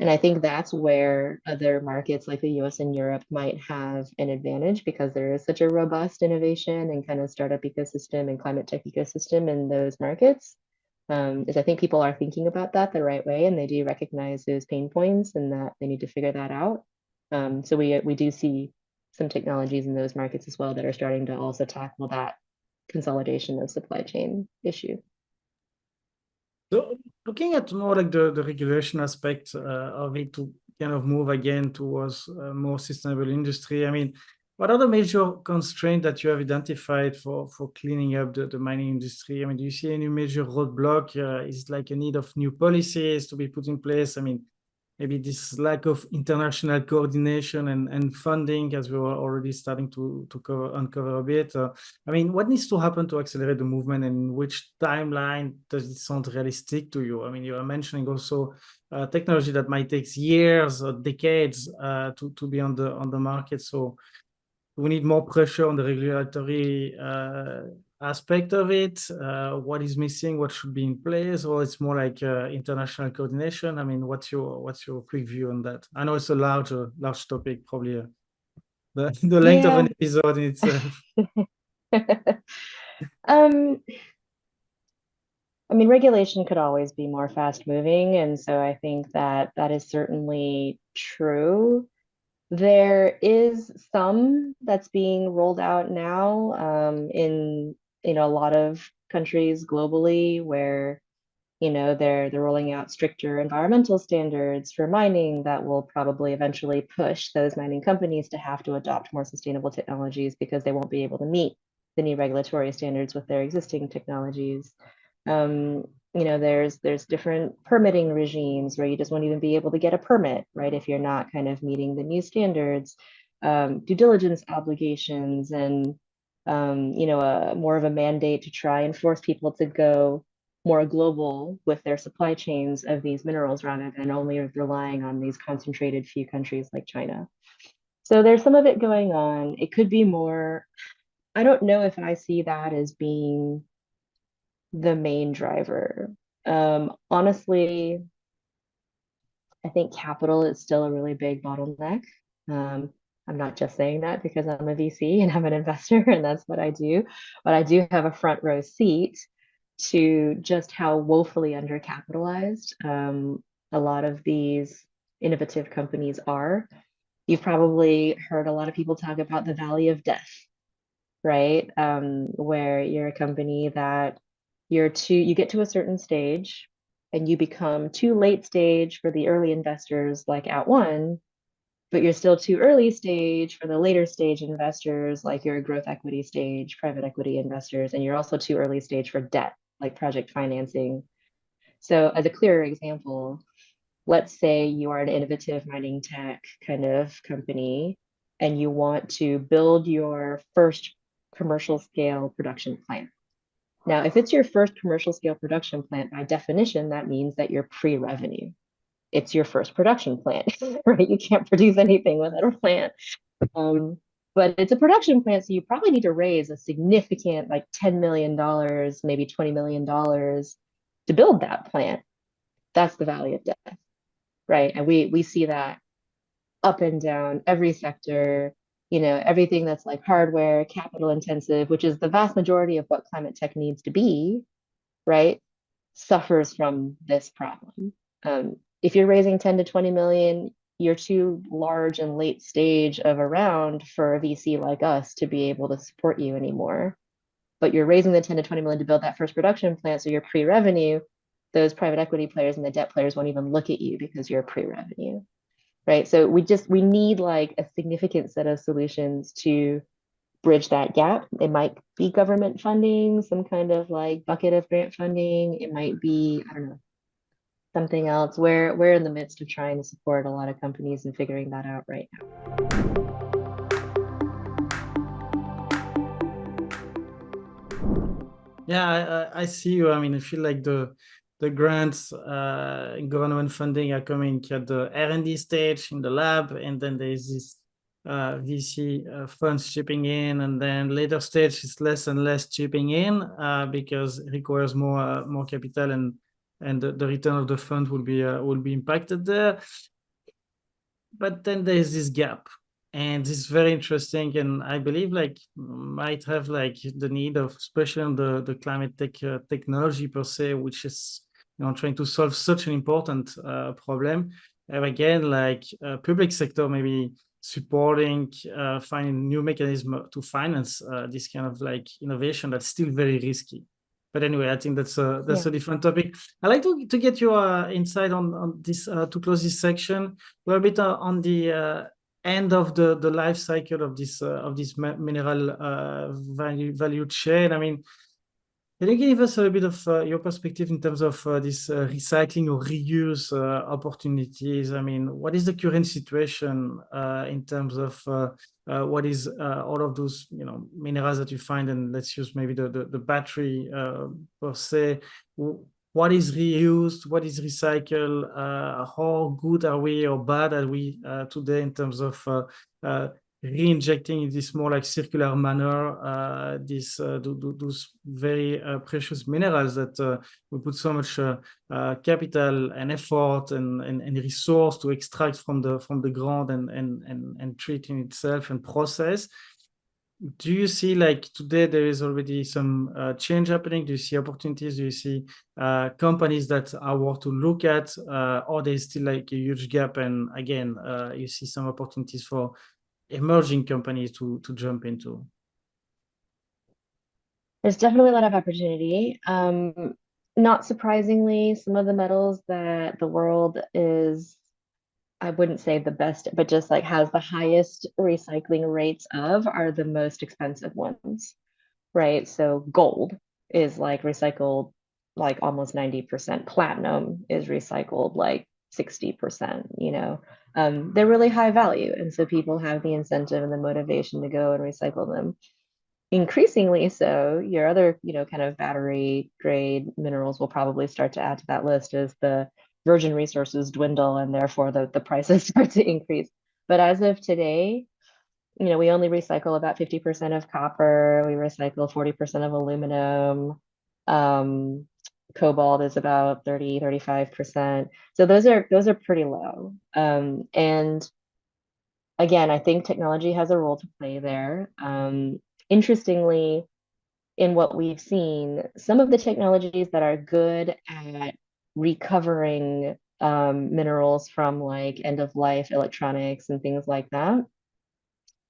And I think that's where other markets like the US and Europe might have an advantage because there is such a robust innovation and kind of startup ecosystem and climate tech ecosystem in those markets. Is I think people are thinking about that the right way and they do recognize those pain points and that they need to figure that out. So we do see some technologies in those markets as well that are starting to also tackle that consolidation of supply chain issue. So looking at more like the regulation aspect of it to kind of move again towards a more sustainable industry, I mean, what are the major constraints that you have identified for cleaning up the mining industry? I mean, do you see any major roadblock? Is it like a need of new policies to be put in place? I mean, maybe this lack of international coordination and funding, as we were already starting to uncover a bit. I mean, what needs to happen to accelerate the movement, and which timeline does it sound realistic to you? I mean, you are mentioning also technology that might take years or decades to be on the market. So we need more pressure on the regulatory aspect of it. What is missing? What should be in place? Or it's more like international coordination? I mean, what's your quick view on that? I know it's a large topic, probably the length of Yeah. an episode in itself. Um, I mean, regulation could always be more fast moving, and so I think that that is certainly true. There is some that's being rolled out now in a lot of countries globally where they're rolling out stricter environmental standards for mining that will probably eventually push those mining companies to have to adopt more sustainable technologies because they won't be able to meet the new regulatory standards with their existing technologies. um, there's different permitting regimes where you just won't even be able to get a permit, right, if you're not kind of meeting the new standards. Due diligence obligations and more of a mandate to try and force people to go more global with their supply chains of these minerals rather than only relying on these concentrated few countries like China. So there's some of it going on. It could be more. I don't know if I see that as being the main driver. Honestly, I think capital is still a really big bottleneck. I'm not just saying that because I'm a VC and I'm an investor and that's what I do, but I do have a front row seat to just how woefully undercapitalized a lot of these innovative companies are. You've probably heard a lot of people talk about the valley of death, right? Where you're a company that you get to a certain stage and you become too late stage for the early investors like at one, but you're still too early stage for the later stage investors like your growth equity stage, private equity investors, and you're also too early stage for debt like project financing. So as a clearer example, let's say you are an innovative mining tech kind of company and you want to build your first commercial scale production plant. Now, if it's your first commercial scale production plant, by definition, that means that you're pre-revenue. It's your first production plant, right? You can't produce anything without a plant. But it's a production plant, so you probably need to raise a significant, like $10 million, maybe $20 million to build that plant. That's the valley of death, right? And we see that up and down every sector, everything that's like hardware, capital intensive, which is the vast majority of what climate tech needs to be, right, suffers from this problem. If you're raising 10 to 20 million, you're too large and late stage of a round for a VC like us to be able to support you anymore. But you're raising the 10 to 20 million to build that first production plant, so you're pre-revenue. Those private equity players and the debt players won't even look at you because you're pre-revenue, right? So we need like a significant set of solutions to bridge that gap. It might be government funding, some kind of like bucket of grant funding. It might be, I don't know, something else. We're in the midst of trying to support a lot of companies and figuring that out right now. Yeah, I see you. I mean, I feel like the grants and government funding are coming at the R&D stage in the lab, and then there's this VC funds chipping in, and then later stage is less and less chipping in because it requires more capital, and the return of the fund will be impacted there. But then there's this gap, and this is very interesting, and I believe like might have like the need of, especially on the climate tech technology per se, which is trying to solve such an important problem. And again, like public sector maybe supporting finding new mechanism to finance this kind of like innovation that's still very risky. But anyway, I think that's a different topic. I'd like to get your insight on this to close this section. We're a bit on the end of the life cycle of this mineral value chain. I mean, can you give us a bit of your perspective in terms of this recycling or reuse opportunities? I mean, what is the current situation in terms of what is all of those minerals that you find, and let's use maybe the battery per se. What is reused? What is recycled? How good are we or bad are we today in terms of re-injecting in this more like circular manner those very precious minerals that we put so much capital and effort and resource to extract from the ground and treat in itself and process. Do you see like today there is already some change happening? Do you see opportunities? Do you see companies that are worth to look at, or there's still like a huge gap? And again, you see some opportunities for emerging companies to jump into? There's definitely a lot of opportunity. Not surprisingly, some of the metals that the world is, I wouldn't say the best, but just like has the highest recycling rates of are the most expensive ones, right? So gold is like recycled like almost 90%. Platinum is recycled like 60%, They're really high value. And so people have the incentive and the motivation to go and recycle them. Increasingly so, your other, kind of battery grade minerals will probably start to add to that list as the virgin resources dwindle and therefore the prices start to increase. But as of today, we only recycle about 50% of copper, we recycle 40% of aluminum. Cobalt is about 35%. So those are pretty low. And again, I think technology has a role to play there. Interestingly, in what we've seen, some of the technologies that are good at recovering minerals from like end of life electronics and things like that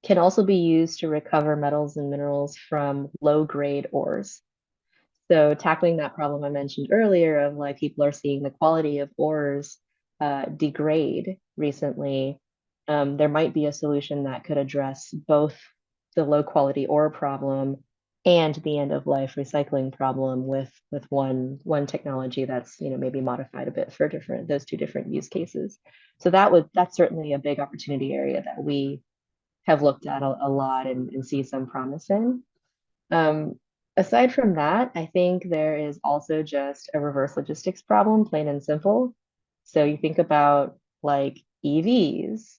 can also be used to recover metals and minerals from low grade ores. So tackling that problem I mentioned earlier of like people are seeing the quality of ores degrade recently, there might be a solution that could address both the low quality ore problem and the end of life recycling problem with one technology that's maybe modified a bit for those two different use cases. So that's certainly a big opportunity area that we have looked at a lot and see some promise in. Aside from that, I think there is also just a reverse logistics problem, plain and simple. So you think about like EVs.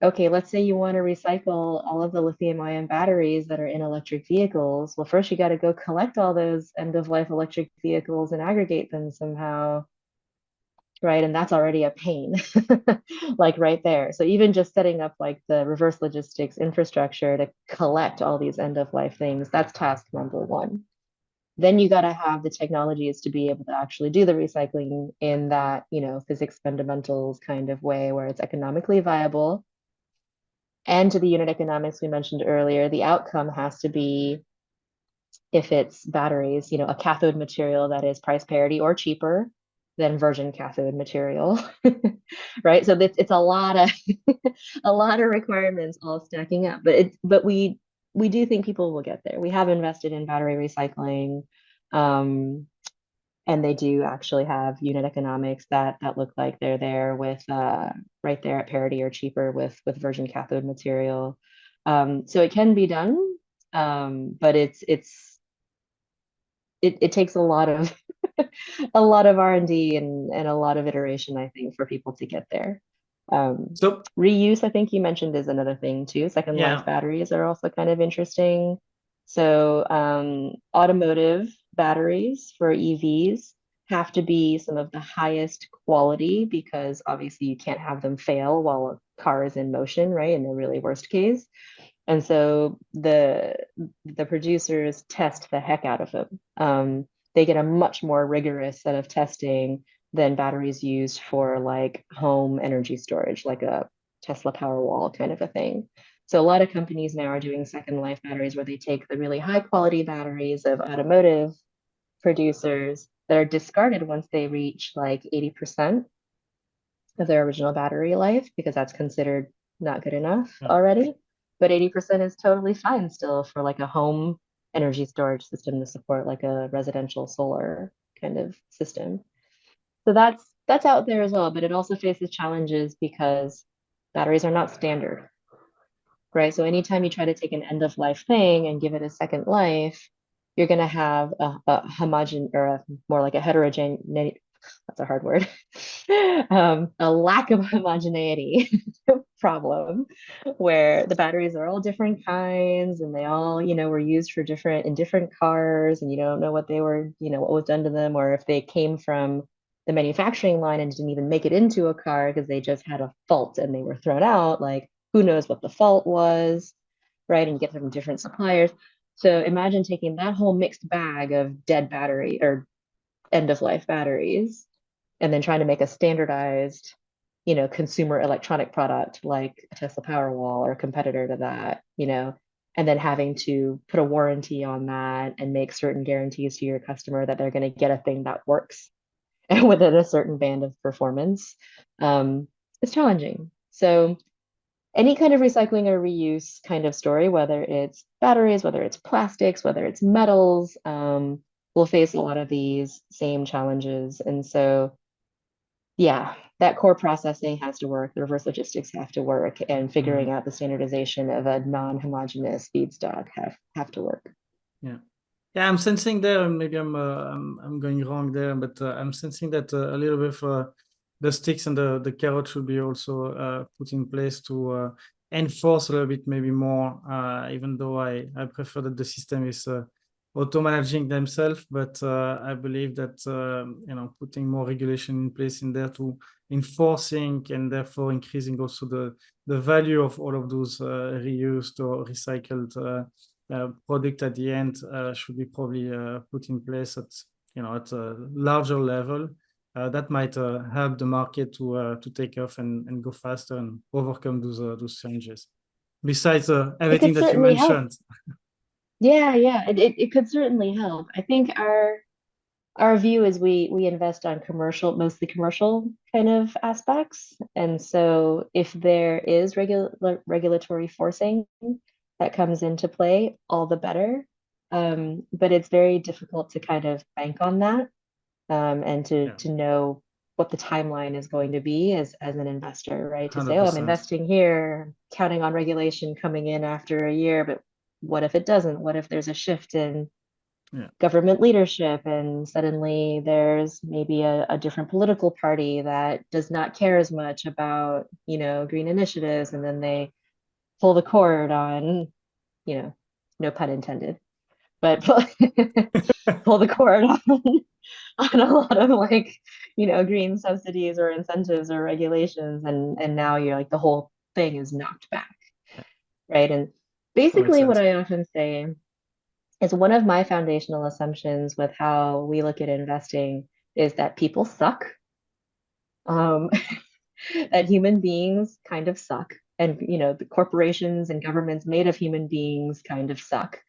Okay, let's say you want to recycle all of the lithium ion batteries that are in electric vehicles. Well, first you got to go collect all those end of life electric vehicles and aggregate them somehow. Right. And that's already a pain, like right there. So even just setting up like the reverse logistics infrastructure to collect all these end of life things, that's task number one. Then you got to have the technologies to be able to actually do the recycling in that, physics fundamentals kind of way where it's economically viable. And to the unit economics we mentioned earlier, the outcome has to be, if it's batteries, a cathode material that is price parity or cheaper than virgin cathode material, right? So it's a lot of a lot of requirements all stacking up, but we do think people will get there. We have invested in battery recycling, and they do actually have unit economics that look like they're there with right there at parity or cheaper with virgin cathode material. So it can be done, but it takes a lot of a lot of R&D and a lot of iteration, I think, for people to get there. So Reuse, I think you mentioned, is another thing too. Second life yeah. batteries are also kind of interesting. So, automotive batteries for EVs have to be some of the highest quality because obviously you can't have them fail while a car is in motion, right? In the really worst case. And so the producers test the heck out of them. They get a much more rigorous set of testing than batteries used for like home energy storage, like a Tesla Powerwall kind of a thing. So a lot of companies now are doing second life batteries where they take the really high quality batteries of automotive producers that are discarded once they reach like 80% of their original battery life because that's considered not good enough Yeah. already. But 80% is totally fine still for like a home energy storage system to support like a residential solar kind of system. So that's out there as well, but it also faces challenges because batteries are not standard, right? So anytime you try to take an end of life thing and give it a second life, you're going to have a homogen or more like a heterogeneous, that's a hard word, a lack of homogeneity problem where the batteries are all different kinds and they all, were used for different cars and you don't know what they were, what was done to them or if they came from the manufacturing line and didn't even make it into a car because they just had a fault and they were thrown out. Like, who knows what the fault was, right? And you get them from different suppliers. So imagine taking that whole mixed bag of dead battery or end of life batteries and then trying to make a standardized, consumer electronic product like a Tesla Powerwall or a competitor to that, and then having to put a warranty on that and make certain guarantees to your customer that they're going to get a thing that works within a certain band of performance. It's challenging. So any kind of recycling or reuse kind of story, whether it's batteries, whether it's plastics, whether it's metals, will face a lot of these same challenges. And so, yeah, that core processing has to work, the reverse logistics have to work, and figuring Mhm. out the standardization of a non-homogeneous feedstock have to work. Yeah. Yeah, I'm sensing there, and maybe I'm going wrong there, but I'm sensing that a little bit for the sticks and the carrot should be also put in place to enforce a little bit maybe more, even though I prefer that the system is auto-managing themselves, but I believe that putting more regulation in place in there to enforcing and therefore increasing also the value of all of those reused or recycled product at the end should be probably put in place at a larger level. That might help the market to take off and go faster and overcome those challenges. Besides It everything could that you certainly help. mentioned. Yeah, yeah, it could certainly help. I think our view is we invest on commercial, mostly commercial kind of aspects. And so if there is regulatory forcing that comes into play, all the better. But it's very difficult to kind of bank on that, and to Yeah, know what the timeline is going to be as an investor, right? To say, oh, I'm 100%. investing here, counting on regulation coming in after a year, but what if it doesn't? What if there's a shift in Yeah, government leadership and suddenly there's maybe a different political party that does not care as much about, green initiatives, and then they pull the cord on, you know, no pun intended, but pull the cord on a lot of like, green subsidies or incentives or regulations, and now you're like the whole thing is knocked back, right? And that makes basically what sense. I often say is one of my foundational assumptions with how we look at investing is that people suck, um, that human beings kind of suck. And, the corporations and governments made of human beings kind of suck,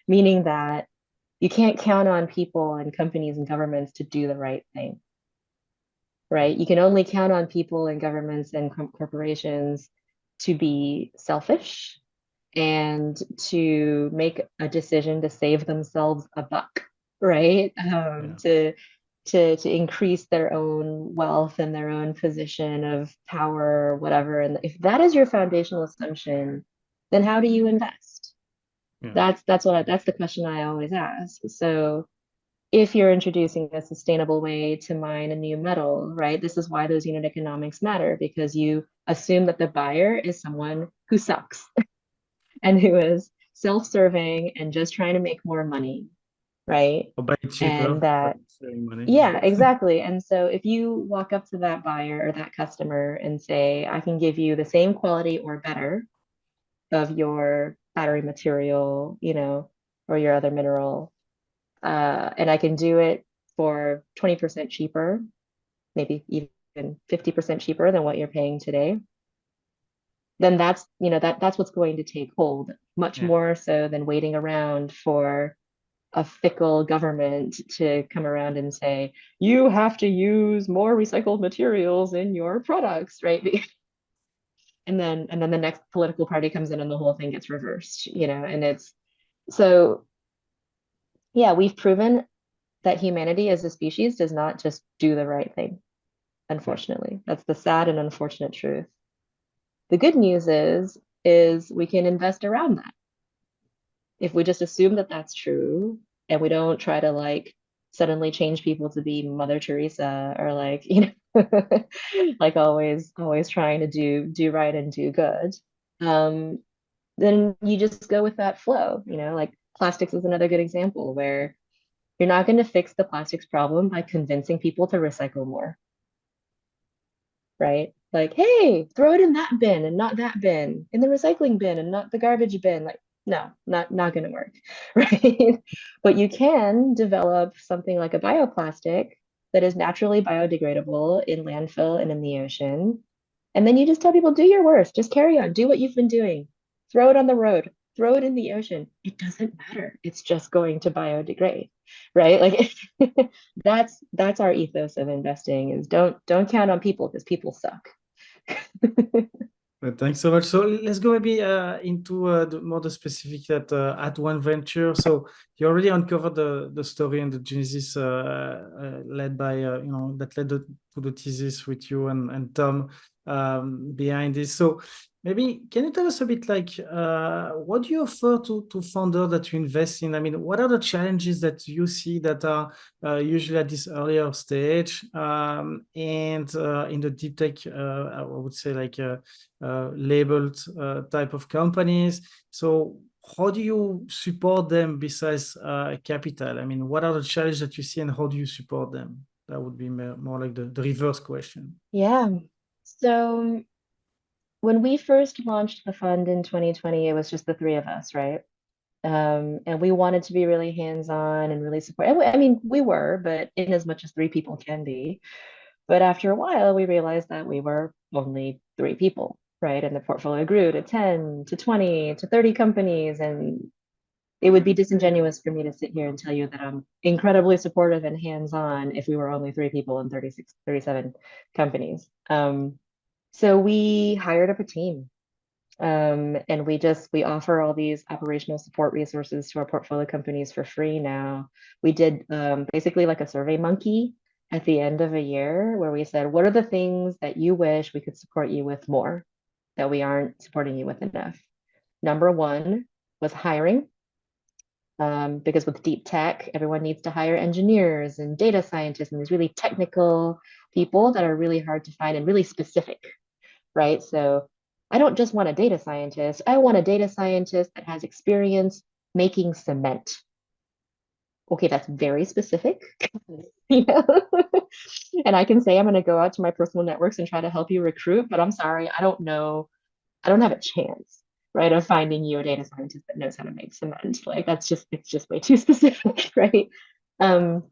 meaning that you can't count on people and companies and governments to do the right thing, right? You can only count on people and governments and corporations to be selfish and to make a decision to save themselves a buck, right? Yeah, To increase their own wealth and their own position of power or whatever. And if that is your foundational assumption, then how do you invest? yeah, That's the question I always ask. So if you're introducing a sustainable way to mine a new metal, right? This is why those unit economics matter, because you assume that the buyer is someone who sucks and who is self-serving and just trying to make more money, right? Or buy it cheaper, And but that, saving money. yeah, exactly. And so if you walk up to that buyer or that customer and say, I can give you the same quality or better of your battery material, or your other mineral, and I can do it for 20% cheaper, maybe even 50% cheaper than what you're paying today, then that's what's going to take hold, much Yeah. more so than waiting around for a fickle government to come around and say, you have to use more recycled materials in your products, right? And then the next political party comes in and the whole thing gets reversed, and it's so yeah, we've proven that humanity as a species does not just do the right thing, Yeah. unfortunately. That's the sad and unfortunate truth. The good news is we can invest around that. If we just assume that that's true and we don't try to like suddenly change people to be Mother Teresa or like, like always trying to do right and do good. Um, then you just go with that flow, like plastics is another good example where you're not going to fix the plastics problem by convincing people to recycle more, right? Like, hey, throw it in that bin and not that bin, in the recycling bin and not the garbage bin. Like, no, not going to work, right? But you can develop something like a bioplastic that is naturally biodegradable in landfill and in the ocean. And then you just tell people, do your worst, just carry on, do what you've been doing, throw it on the road, throw it in the ocean. It doesn't matter. It's just going to biodegrade, right? Like that's our ethos of investing is don't count on people because people suck. Thanks so much. So let's go maybe into more the specific at One Venture. So you already uncovered the story and the genesis led by that led to the thesis with you and Tom behind this. So maybe can you tell us a bit like what do you offer to founder that you invest in? I mean, what are the challenges that you see that are usually at this earlier stage and in the deep tech, I would say like. Labeled type of companies. So how do you support them besides capital? I mean, what are the challenges that you see and how do you support them? That would be more like the reverse question. Yeah. So when we first launched the fund in 2020, it was just the three of us, right? And we wanted to be really hands-on and really support. I mean, we were, but in as much as three people can be. But after a while, we realized that we were only three people, right? And the portfolio grew to 10, to 20, to 30 companies. And it would be disingenuous for me to sit here and tell you that I'm incredibly supportive and hands-on if we were only three people in 36, 37 companies. So we hired up a team. And we offer all these operational support resources to our portfolio companies for free now. We did basically like a survey monkey at the end of a year where we said, what are the things that you wish we could support you with more that we aren't supporting you with enough? Number one was hiring, because with deep tech, everyone needs to hire engineers and data scientists and these really technical people that are really hard to find and really specific, right? So I don't just want a data scientist. I want a data scientist that has experience making cement. Okay, that's very specific. you know? And I can say I'm going to go out to my personal networks and try to help you recruit, but I'm sorry, I don't know. I don't have a chance, right, of finding you a data scientist that knows how to make cement. Like it's just way too specific, right? Um,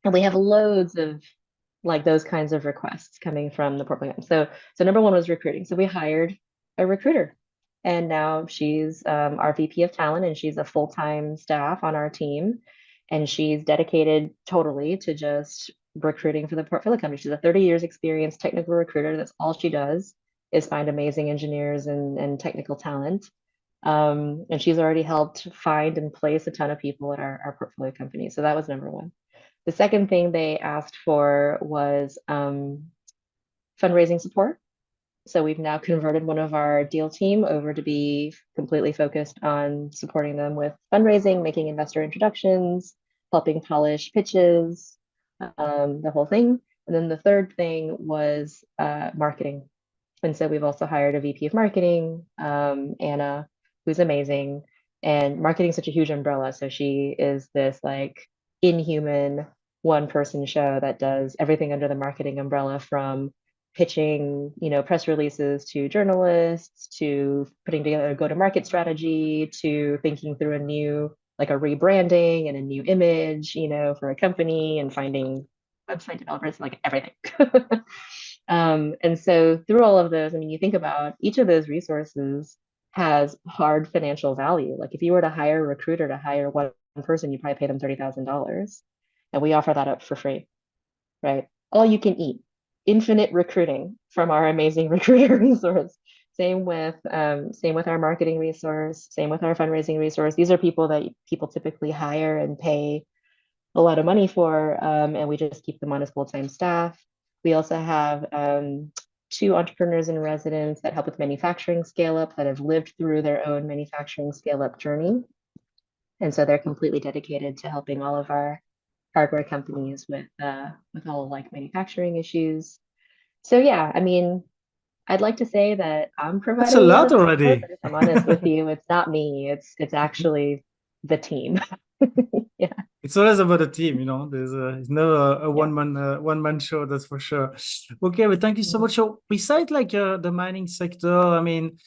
and we have loads of like those kinds of requests coming from the portfolio. So number one was recruiting. So we hired a recruiter, and now she's our VP of talent, and she's a full-time staff on our team, and she's dedicated totally to just recruiting for the portfolio company. She's a 30 years experience technical recruiter. That's all she does is find amazing engineers and technical talent. And she's already helped find and place a ton of people at our portfolio company. So that was number one. The second thing they asked for was fundraising support. So we've now converted one of our deal team over to be completely focused on supporting them with fundraising, making investor introductions, helping polish pitches, the whole thing. And then the third thing was marketing. And so we've also hired a VP of marketing, Anna, who's amazing. And marketing is such a huge umbrella. So she is this like inhuman one person show that does everything under the marketing umbrella, from pitching, press releases to journalists, to putting together a go-to-market strategy, to thinking through like a rebranding and a new image, for a company, and finding website developers, like everything. And so through all of those, I mean, you think about each of those resources has hard financial value. Like if you were to hire a recruiter to hire one person, you probably pay them $30,000. And we offer that up for free, right? All you can eat, infinite recruiting from our amazing recruiter resource. Same with our marketing resource, same with our fundraising resource. These are people that people typically hire and pay a lot of money for, and we just keep them on as full-time staff. We also have 2 entrepreneurs in residence that help with manufacturing scale up, that have lived through their own manufacturing scale up journey. And so they're completely dedicated to helping all of our hardware companies with all like manufacturing issues. So yeah, I mean, I'd like to say that I'm That's a providing a lot lot of support, already. but if I'm honest with you, it's not me. It's actually the team. Yeah. It's always about a team, it's never a Yeah. one man show, that's for sure. Okay, but thank you so Mhm. much. So besides like the mining sector, I mean,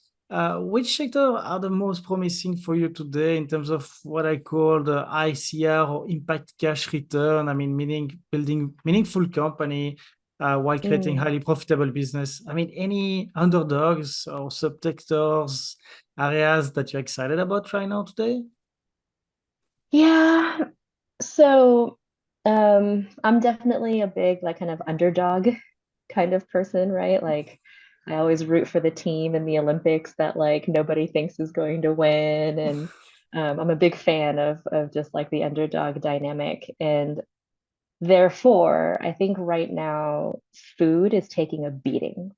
which sector are the most promising for you today in terms of what I call the ICR, or impact cash return? I mean, meaning building meaningful company while creating Mm. highly profitable business. I mean, any underdogs or subsectors, areas that you're excited about right now today? Yeah. So, I'm definitely a big, like, kind of underdog kind of person, right? Like, I always root for the team in the Olympics that like nobody thinks is going to win, and I'm a big fan of just like the underdog dynamic. And therefore, I think right now food is taking a beating.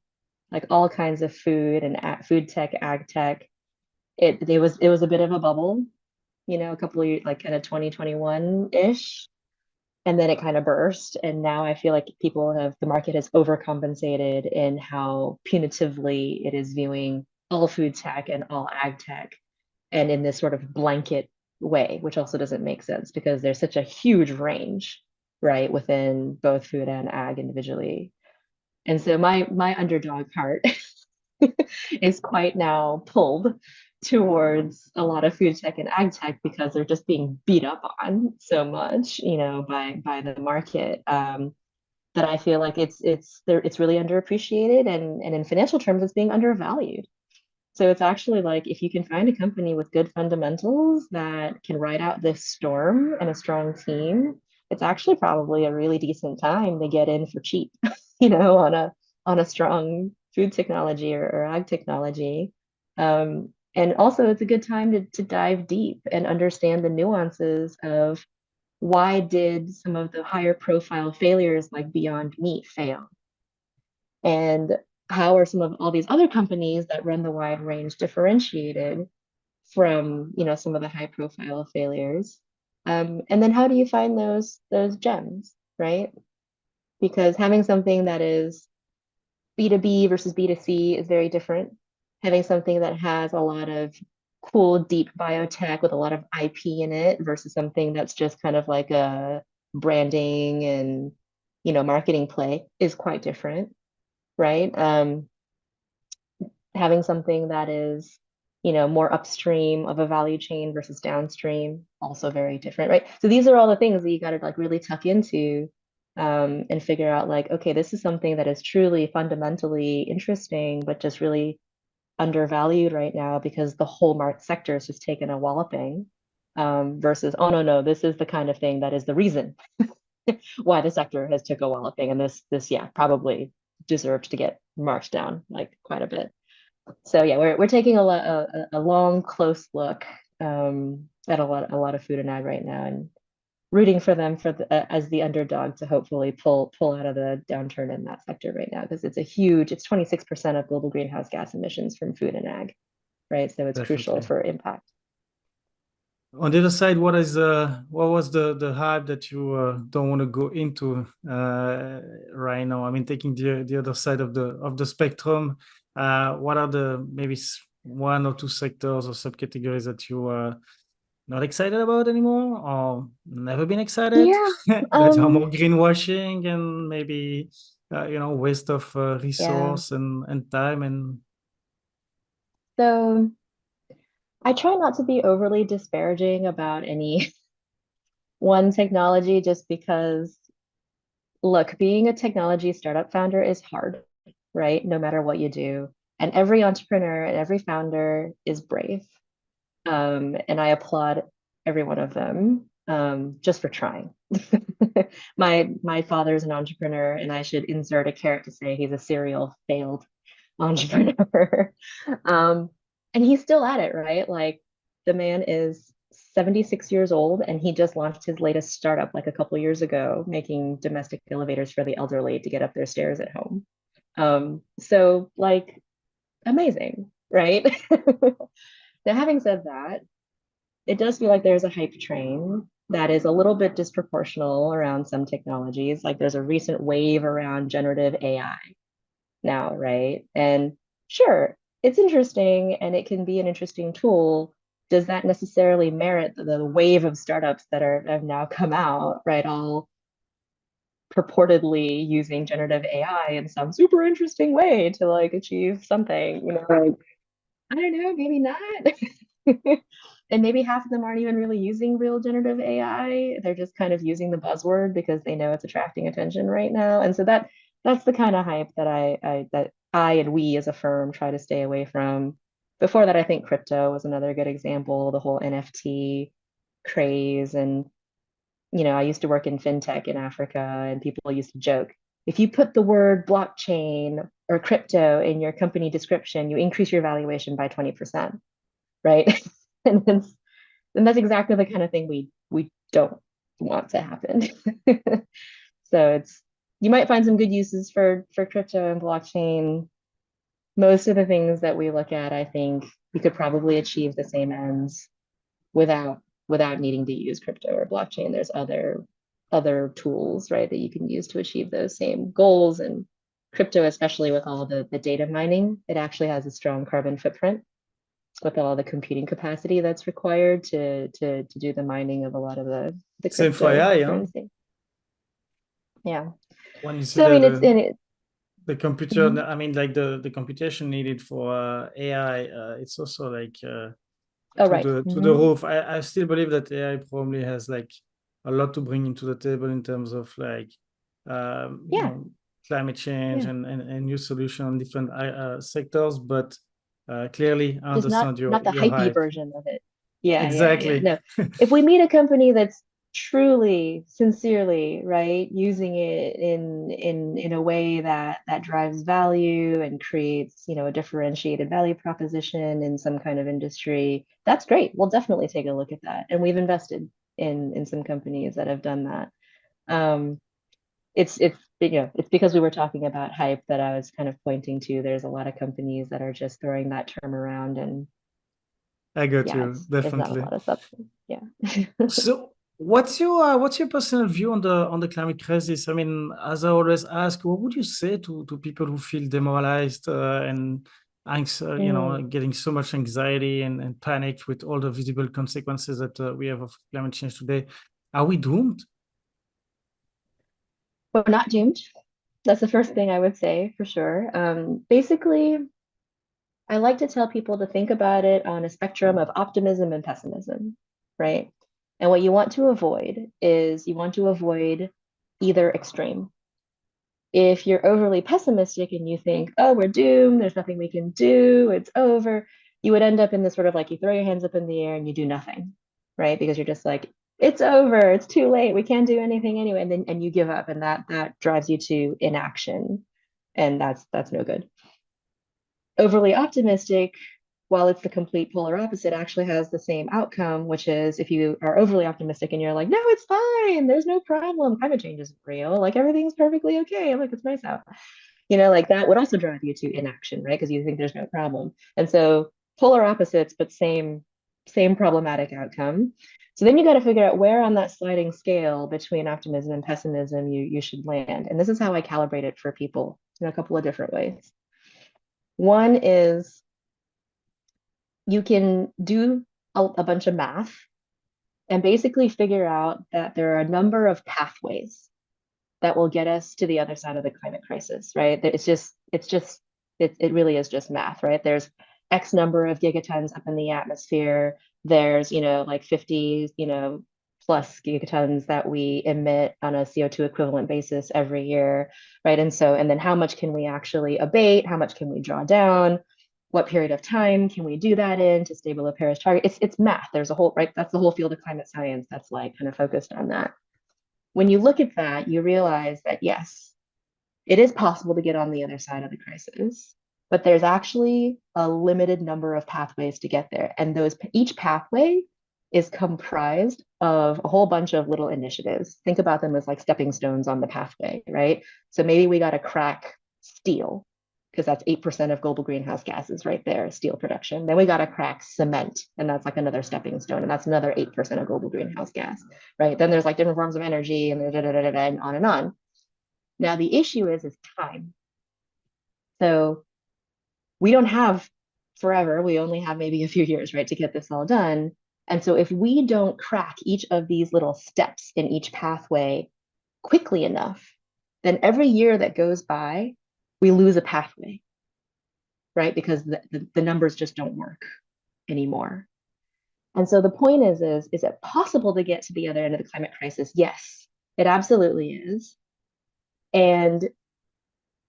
Like all kinds of food and food tech, ag tech. It was a bit of a bubble, a couple of years, like kind of 2021-ish, and then it kind of burst. And now I feel like the market has overcompensated in how punitively it is viewing all food tech and all ag tech, and in this sort of blanket way, which also doesn't make sense because there's such a huge range, right, within both food and ag individually. And so my underdog heart is quite now pulled towards a lot of food tech and ag tech because they're just being beat up on so much, by the market, that I feel like it's really underappreciated, and in financial terms, it's being undervalued. So it's actually like if you can find a company with good fundamentals that can ride out this storm and a strong team, it's actually probably a really decent time to get in for cheap, on a strong food technology or ag technology. And also it's a good time to dive deep and understand the nuances of why did some of the higher profile failures like Beyond Meat fail? And how are some of all these other companies that run the wide range differentiated from, some of the high profile failures? And then how do you find those gems, right? Because having something that is B2B versus B2C is very different. Having something that has a lot of cool, deep biotech with a lot of IP in it versus something that's just kind of like a branding and, marketing play is quite different, right? Having something that is, more upstream of a value chain versus downstream, also very different, right? So these are all the things that you got to like really tuck into, and figure out like, okay, this is something that is truly fundamentally interesting, but just really undervalued right now because the whole market sector has just taken a walloping, versus, oh no, this is the kind of thing that is the reason why the sector has took a walloping, and this yeah probably deserves to get marked down like quite a bit. So yeah, we're taking a long, close look, at a lot of food and ag right now, and rooting for them as the underdog to hopefully pull out of the downturn in that sector right now, because it's 26% of global greenhouse gas emissions from food and ag, right? So it's crucial Definitely. for impact. On the other side, what was the hype that you don't want to go into right now? I mean, taking the other side of the spectrum, what are the maybe one or two sectors or subcategories that you are not excited about anymore, or never been excited, Yeah. that are more Um, greenwashing and maybe waste of yeah. resource and time and So I try not to be overly disparaging about any one technology just because, look, being a technology startup founder is hard, right? No matter what you do. And every entrepreneur and every founder is brave. And I applaud every one of them just for trying. My father's an entrepreneur, and I should insert a carrot to say he's a serial failed entrepreneur. um, and he's still at it, right? Like the man is 76 years old, and he just launched his latest startup like a couple years ago, making domestic elevators for the elderly to get up their stairs at home. So like amazing, right? Now, having said that, it does feel like there's a hype train that is a little bit disproportional around some technologies. Like there's a recent wave around generative AI now, right? And sure, it's interesting and it can be an interesting tool. Does that necessarily merit the wave of startups that have now come out, right? All purportedly using generative AI in some super interesting way to like achieve something, like I don't know, maybe not. And maybe half of them aren't even really using real generative AI. They're just kind of using the buzzword because they know it's attracting attention right now. And so that's the kind of hype that I and we as a firm try to stay away from. Before that, I think crypto was another good example, the whole NFT craze. And I used to work in fintech in Africa, and people used to joke, if you put the word blockchain or crypto in your company description, you increase your valuation by 20%, right? and it's, and that's exactly the kind of thing we don't want to happen. So it's you might find some good uses for crypto and blockchain. Most of the things that we look at, I think we could probably achieve the same ends without needing to use crypto or blockchain. There's other tools, right, that you can use to achieve those same goals. And crypto, especially with all the data mining, it actually has a strong carbon footprint with all the computing capacity that's required to do the mining of a lot of the same for AI, huh? cryptocurrency. Yeah. When you see So I mean it's in it. the computer, Mhm. I mean, like the computation needed for AI, it's also like Oh, right. to the Mhm. roof. I still believe that AI probably has like a lot to bring into the table in terms of like Yeah. climate change Yeah. and new solution on different sectors. But clearly, I Just not understand not the your hypey hype. version of it. Yeah, yeah, yeah. Exactly. No. If we meet a company that's truly, sincerely, right, using it in a way that drives value and creates, a differentiated value proposition in some kind of industry, that's great. We'll definitely take a look at that. And we've invested in some companies that have done that. Um, it's because we were talking about hype that I was kind of pointing to. There's a lot of companies that are just throwing that term around, and I got yeah, you, it's not a definitely. lot of substance. Yeah. So what's your personal view on the climate crisis? I mean, as I always ask, what would you say to people who feel demoralized and Mm. getting so much anxiety and panic with all the visible consequences that we have of climate change today? Are we doomed? We're not doomed. That's the first thing I would say for sure. Basically, I like to tell people to think about it on a spectrum of optimism and pessimism, right? And what you want to avoid is you want to avoid either extreme. If you're overly pessimistic and you think, oh, we're doomed, there's nothing we can do, it's over, you would end up in this sort of like you throw your hands up in the air and you do nothing, right? Because you're just like, it's over, it's too late, we can't do anything anyway, and you give up, and that drives you to inaction, and that's no good. Overly optimistic, while it's the complete polar opposite, actually has the same outcome, which is if you are overly optimistic and you're like, no, it's fine, there's no problem, climate change isn't real, like everything's perfectly okay, like it's nice out, like that would also drive you to inaction, right? Because you think there's no problem. And so polar opposites, but same same problematic outcome. So then you got to figure out where on that sliding scale between optimism and pessimism you should land. And this is how I calibrate it for people in a couple of different ways. One is you can do a bunch of math and basically figure out that there are a number of pathways that will get us to the other side of the climate crisis, right? It really is just math, right? There's X number of gigatons up in the atmosphere. There's, like 50, plus gigatons that we emit on a CO2 equivalent basis every year, right? And then how much can we actually abate? How much can we draw down? What period of time can we do that in to stable the Paris target? It's math. There's a whole, right? That's the whole field of climate science that's like kind of focused on that. When you look at that, you realize that yes, it is possible to get on the other side of the crisis, but there's actually a limited number of pathways to get there. And each pathway is comprised of a whole bunch of little initiatives. Think about them as like stepping stones on the pathway, right? So maybe we got to crack steel, because that's 8% of global greenhouse gases right there, steel production. Then we got to crack cement, and that's like another stepping stone, and that's another 8% of global greenhouse gas, right? Then there's like different forms of energy and on and on. Now the issue is time. So we don't have forever. We only have maybe a few years, right, to get this all done. And so if we don't crack each of these little steps in each pathway quickly enough, then every year that goes by, we lose a pathway, right? Because the numbers just don't work anymore. And so the point is it possible to get to the other end of the climate crisis? Yes, it absolutely is. And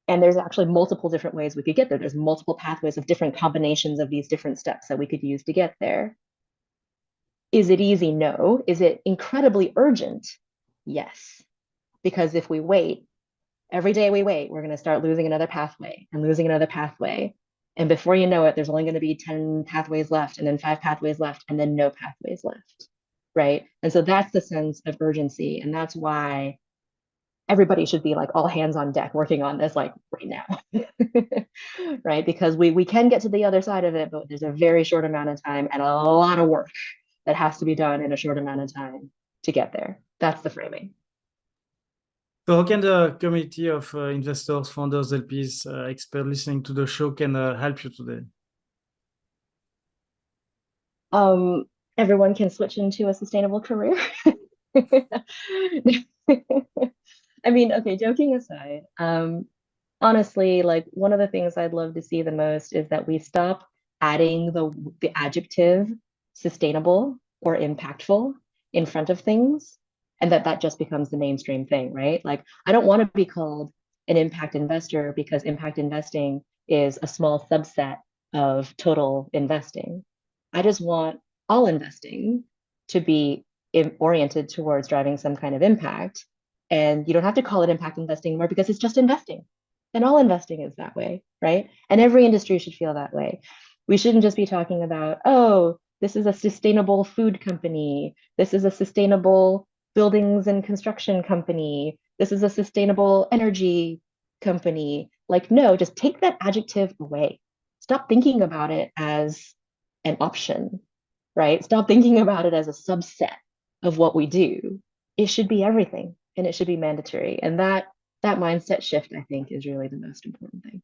there's actually multiple different ways we could get there. There's multiple pathways of different combinations of these different steps that we could use to get there. Is it easy? No. Is it incredibly urgent? Yes. Because if we wait, every day we wait, we're going to start losing another pathway and losing another pathway. And before you know it, there's only going to be 10 pathways left, and then 5 pathways left, and then no pathways left, right? And so that's the sense of urgency. And that's why everybody should be like all hands on deck working on this like right now, right? Because we can get to the other side of it, but there's a very short amount of time and a lot of work that has to be done in a short amount of time to get there. That's the framing. So how can the community of investors, founders, LPs, experts listening to the show can help you today? Everyone can switch into a sustainable career. I mean, okay, joking aside, honestly, like one of the things I'd love to see the most is that we stop adding the adjective sustainable or impactful in front of things, and that just becomes the mainstream thing, right? Like, I don't want to be called an impact investor because impact investing is a small subset of total investing. I just want all investing to be oriented towards driving some kind of impact. And you don't have to call it impact investing anymore because it's just investing. And all investing is that way, right? And every industry should feel that way. We shouldn't just be talking about, oh, this is a sustainable food company. This is a sustainable buildings and construction company. This is a sustainable energy company. Like, no, just take that adjective away. Stop thinking about it as an option, right? Stop thinking about it as a subset of what we do. It should be everything, and it should be mandatory. And that mindset shift, I think, is really the most important thing.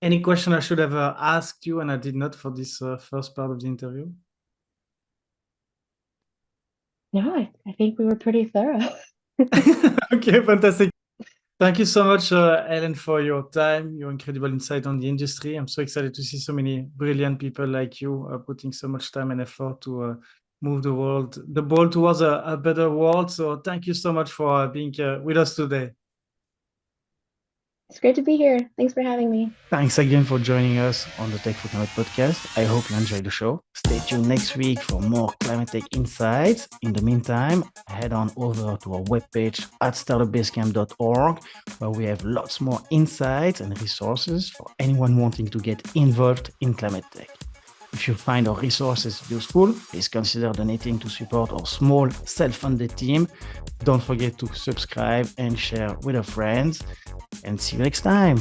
Any question I should have asked you and I did not for this first part of the interview? No, I think we were pretty thorough. Okay, fantastic. Thank you so much, Helen, for your time, your incredible insight on the industry. I'm so excited to see so many brilliant people like you putting so much time and effort to move the ball towards a better world. So thank you so much for being with us today. It's great to be here. Thanks for having me. Thanks again for joining us on the Tech for Climate podcast. I hope you enjoyed the show. Stay tuned next week for more climate tech insights. In the meantime, head on over to our webpage at startupbasecamp.org, where we have lots more insights and resources for anyone wanting to get involved in climate tech. If you find our resources useful, please consider donating to support our small self-funded team. Don't forget to subscribe and share with your friends. And see you next time.